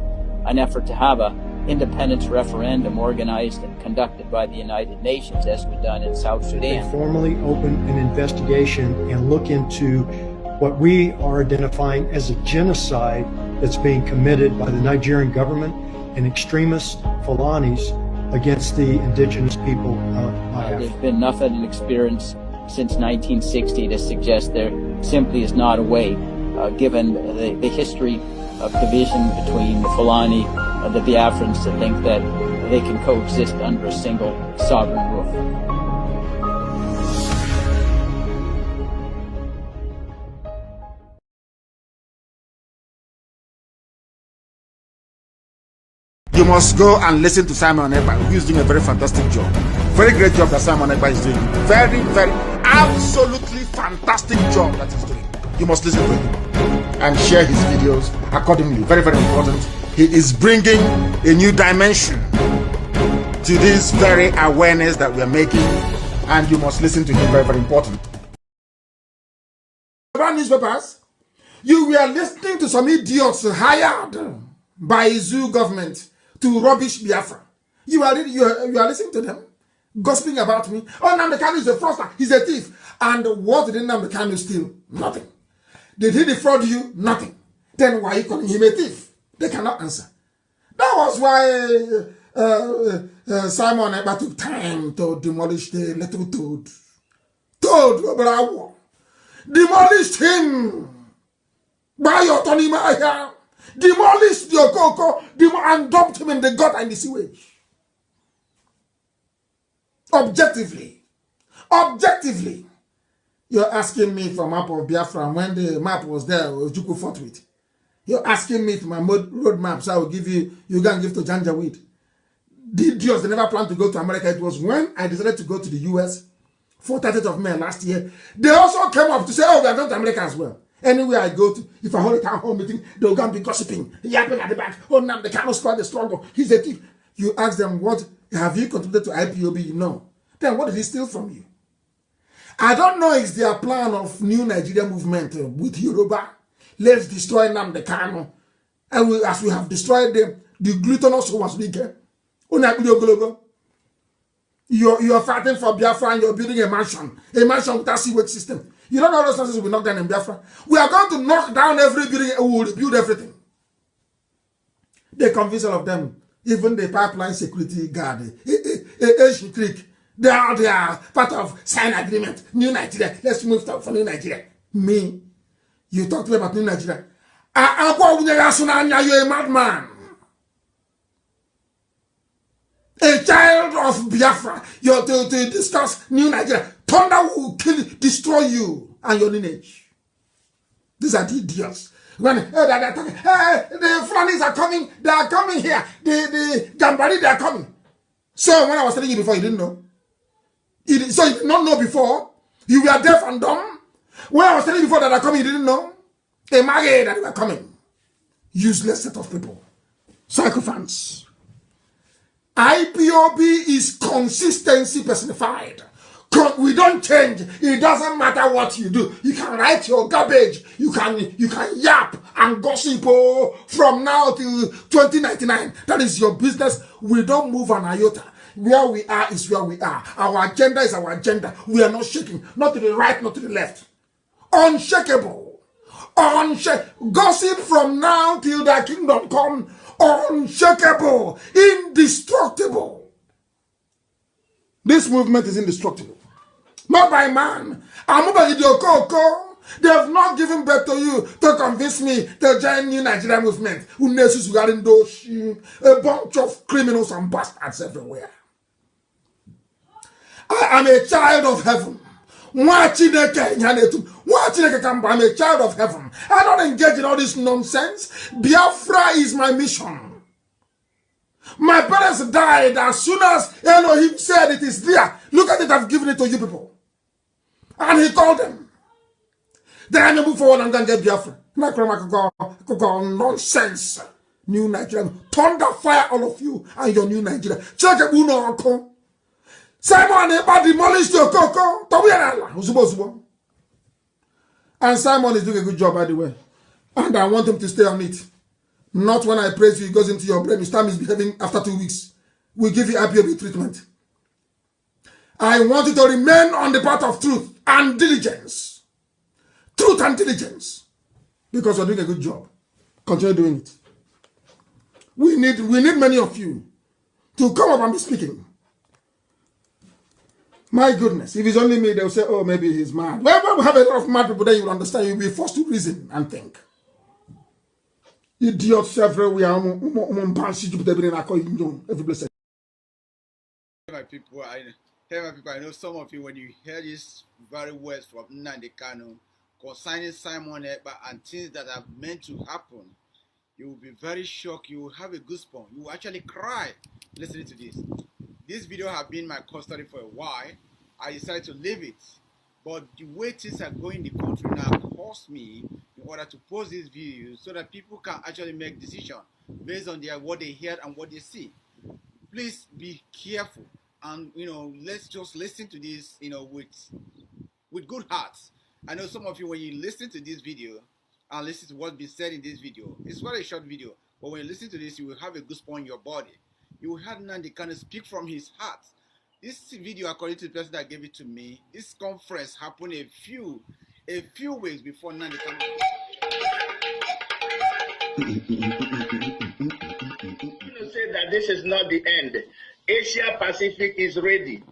an effort to have a independence referendum organized and conducted by the United Nations, as was done in South Sudan. They formally open an investigation and look into what we are identifying as a genocide that's being committed by the Nigerian government and extremist Fulanis against the indigenous people of Biafra. There's been nothing in experience since 1960 to suggest there simply is not a way, given the history of division between the Fulani and the Biafrans, to think that they can coexist under a single sovereign roof. You must go and listen to Simon Ekpa, who is doing a very fantastic job. Very great job that Simon Ekpa is doing. Very, very, absolutely fantastic job that he's doing. You must listen to him and share his videos accordingly. Very, very important. He is bringing a new dimension to this very awareness that we are making, and you must listen to him. Very, very important. About newspapers, you were listening to some idiots hired by Zoo government to rubbish Biafra. You are listening to them, gossiping about me. Oh, Nnamdi Kanu is a fraudster. He's a thief. And what did Nnamdi Kanu steal? Nothing. Did he defraud you? Nothing. Then why are you calling him a thief? They cannot answer. That was why Simon Ekpa took time to demolish the little toad. Toad, bravo. Demolished him by your Tony Maya. Demolished your Coco and dumped him in the gutter and the sewage. Objectively, you're asking me for map of Biafra when the map was there, Ojukwu fought with. You're asking me for my road maps. I will give you. You can give to Janjaweed. The idiots, they never planned to go to America. It was when I decided to go to the US for 30th of May last year. They also came up to say, oh, we are going to America as well. Anywhere I go to, if I hold a town hall meeting, they'll go and be gossiping, yapping at the back. Oh, now they cannot spoil the struggle. He's a thief. You ask them, what have you contributed to IPOB? No. Then what did he steal from you? I don't know if their plan of new Nigeria movement with Yoruba. Let's destroy Nnamdi Kanu. And as we have destroyed them, the glutinous was bigger. You're fighting for Biafra and you're building a mansion without sewage system. You don't know those nonsense we knock down in Biafra. We are going to knock down every building and we will rebuild everything. They convince all of them, even the pipeline security guard, Asian Creek, they are part of sign agreement. New Nigeria. Let's move for New Nigeria. Me, you talk to me about New Nigeria. You're a madman. A child of Biafra. You're to discuss New Nigeria. Thunder will destroy you and your lineage. These are the idiots. When the Fulanis are coming, they are coming here. The Gambari, they are coming. So when I was telling you before, you didn't know. So you did not know before. You were deaf and dumb. When I was telling you before that they are coming, you didn't know. They married that they were coming. Useless set of people. Sycophants. IPOB is consistency personified. We don't change. It doesn't matter what you do. You can write your garbage. You can yap and gossip from now till 2099. That is your business. We don't move an iota. Where we are is where we are. Our agenda is our agenda. We are not shaking. Not to the right, not to the left. Unshakable. Gossip from now till the kingdom come. Unshakable. Indestructible. This movement is indestructible. Not by man. They have not given birth to you to convince me to join New Nigeria movement. A bunch of criminals and bastards everywhere. I am a child of heaven. I'm a child of heaven. I don't engage in all this nonsense. Biafra is my mission. My parents died as soon as Elohim said it is there. Look at it, I've given it to you people. And he called them. Then I move forward and then get Biafra. Nonsense. New Nigeria. Thunder fire all of you and your new Nigeria. Check it, Uno. Simon demolished your coco. And Simon is doing a good job, by the way. And I want him to stay on it. Not when I praise you, it goes into your brain. You start misbehaving after 2 weeks. We give you IPOB treatment. I want you to remain on the path of truth and diligence. Truth and diligence. Because you're doing a good job. Continue doing it. We need many of you to come up and be speaking. My goodness, if it's only me, they'll say, oh, maybe he's mad. Well, we have a lot of mad people, then you'll understand. You'll be forced to reason and think. Idiots everywhere. Every blessed. My people, I know some of you, when you hear these very words from Nnamdi Kanu concerning Simon Ekpa and things that are meant to happen, you will be very shocked. You will have a goosebump. You will actually cry listening to this. This video has been my custody for a while. I decided to leave it. But the way things are going in the country now caused me in order to post this video so that people can actually make decisions based on what they hear and what they see. Please be careful and let's just listen to this with good hearts. I know some of you, when you listen to this video and listen to what's been said in this video, it's quite a short video, but when you listen to this, you will have a goosebump in your body. You will have Nnamdi Kanu speak from his heart. This video, according to the person that gave it to me, this conference happened a few weeks before Nnamdi Kanu. To say that this is not the end. Asia Pacific is ready.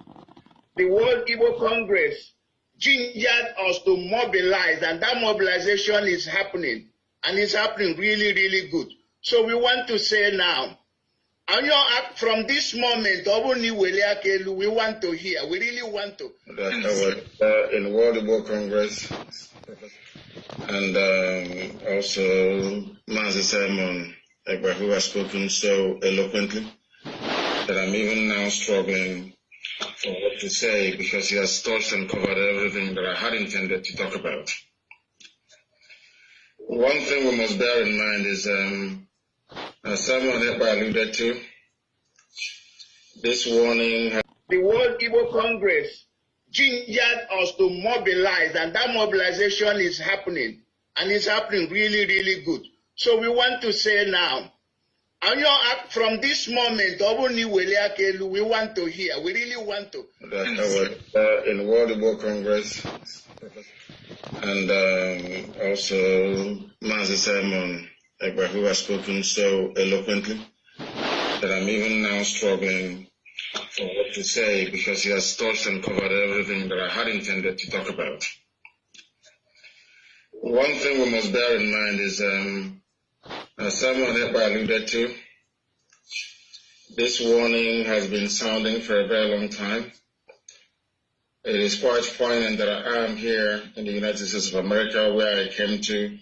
The World Igbo Congress gingered us to mobilize, and that mobilization is happening, and it's happening really, really good. So we want to say now, and from this moment, we want to hear. We really want to. In World Igbo Congress, and also Mazi Simon Ekpa, who has spoken so eloquently that I'm even now struggling for what to say, because he has touched and covered everything that I had intended to talk about. One thing we must bear in mind is, as someone Ekpa alluded to, this warning. The World Igbo Congress gingered us to mobilize, and that mobilization is happening, and it's happening really, really good. So we want to say now, and from this moment, we want to hear, we really want to. In the World Igbo Congress, and also Mazi Simon Ekpa, who has spoken so eloquently that I'm even now struggling for what to say, because he has touched and covered everything that I had intended to talk about. One thing we must bear in mind is, as someone Ekpa alluded to, this warning has been sounding for a very long time. It is quite poignant that I am here in the United States of America, where I came to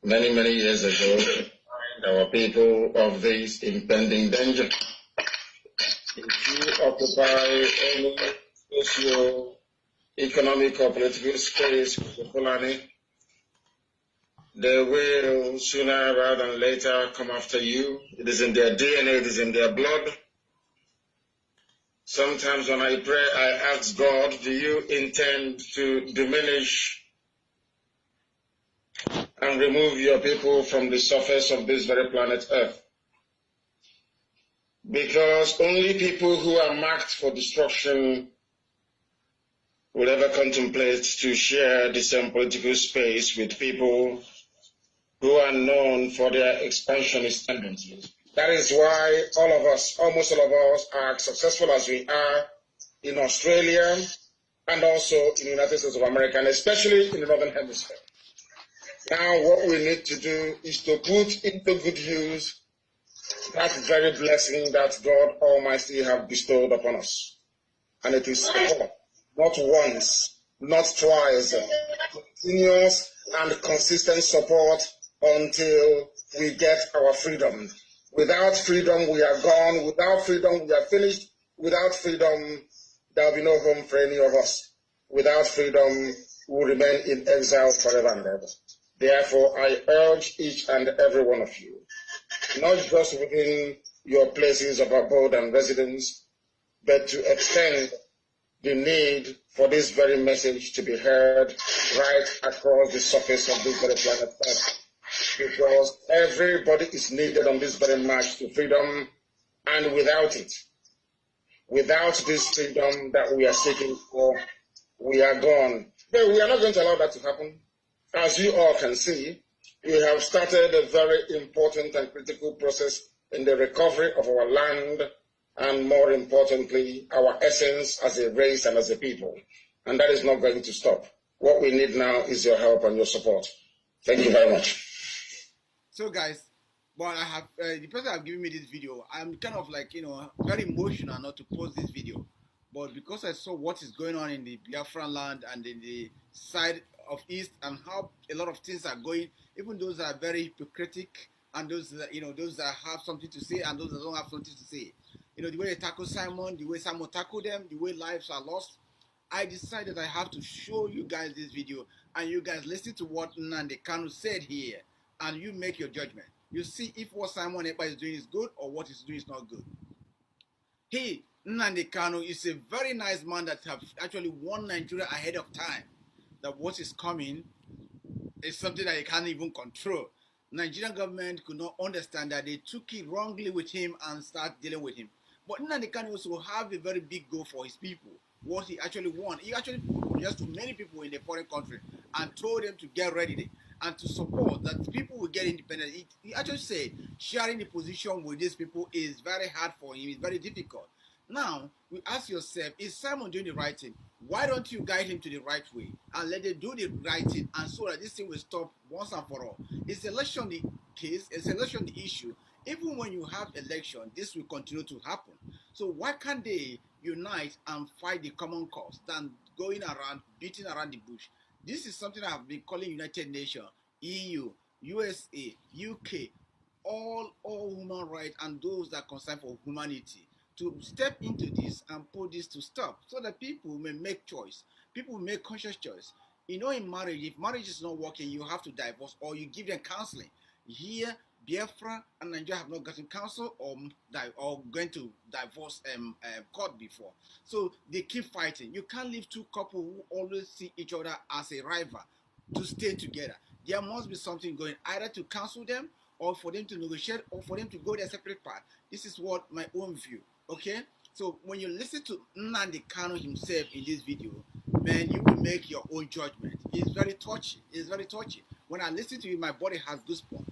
many, many years ago to find our people of this impending danger. If you occupy any socio-economic or political space with the Fulani, they will sooner rather than later come after you. It is in their DNA, it is in their blood. Sometimes when I pray, I ask God, do you intend to diminish and remove your people from the surface of this very planet Earth? Because only people who are marked for destruction will ever contemplate to share the same political space with people who are known for their expansionist tendencies. That is why all of us, almost all of us, are as successful as we are in Australia and also in the United States of America, and especially in the Northern Hemisphere. Now what we need to do is to put into good use that very blessing that God Almighty have bestowed upon us. And it is support, not once, not twice, continuous and consistent support until we get our freedom. Without freedom, we are gone. Without freedom, we are finished. Without freedom, there will be no home for any of us. Without freedom, we will remain in exile forever and ever. Therefore, I urge each and every one of you, not just within your places of abode and residence, but to extend the need for this very message to be heard right across the surface of this very planet Earth. Because everybody is needed on this very march to freedom, and without it, without this freedom that we are seeking for, we are gone. But we are not going to allow that to happen. As you all can see, we have started a very important and critical process in the recovery of our land, and more importantly, our essence as a race and as a people. And that is not going to stop. What we need now is your help and your support. Thank you very much. So guys, well, I have the person have given me this video. I'm kind of like, very emotional not to post this video, but because I saw what is going on in the Biafran land and in the side of East, and how a lot of things are going, even those that are very hypocritic, and those that, those that have something to say and those that don't have something to say. The way they tackle Simon, the way Simon tackled them, the way lives are lost. I decided I have to show you guys this video, and you guys listen to what Nnamdi Kanu said here, and you make your judgment. You see if what Simon Ekpa is doing is good or what he's doing is not good. He, Nnamdi Kanu, is a very nice man that have actually won Nigeria ahead of time. That what is coming is something that he can't even control. Nigerian government could not understand that. They took it wrongly with him and start dealing with him. But Nnamdi Kanu also have a very big goal for his people. What he actually won. He actually just to many people in the foreign country and told them to get ready and to support that people will get independent. He actually said sharing the position with these people is very hard for him. It's very difficult. Now, we ask yourself, is Simon doing the right thing? Why don't you guide him to the right way and let them do the right thing, and so that this thing will stop once and for all? Is election the case? Is election the issue? Even when you have election, this will continue to happen. So why can't they unite and fight the common cause than going around, beating around the bush? This is something I have been calling United Nations, EU, USA, UK, all human rights and those that are concerned for humanity, to step into this and put this to stop, so that people may make choice. People make conscious choice. You know, in marriage, if marriage is not working, you have to divorce or you give them counseling. Here, Biafra and Nigeria have not gotten counsel or going to divorce court before. So they keep fighting. You can't leave two couples who always see each other as a rival to stay together. There must be something going, either to counsel them or for them to negotiate or for them to go their separate path. This is what my own view, okay? So when you listen to Nnamdi Kanu himself in this video, man, you will make your own judgment. It's very touchy. It's very touchy. When I listen to it, my body has goosebumps.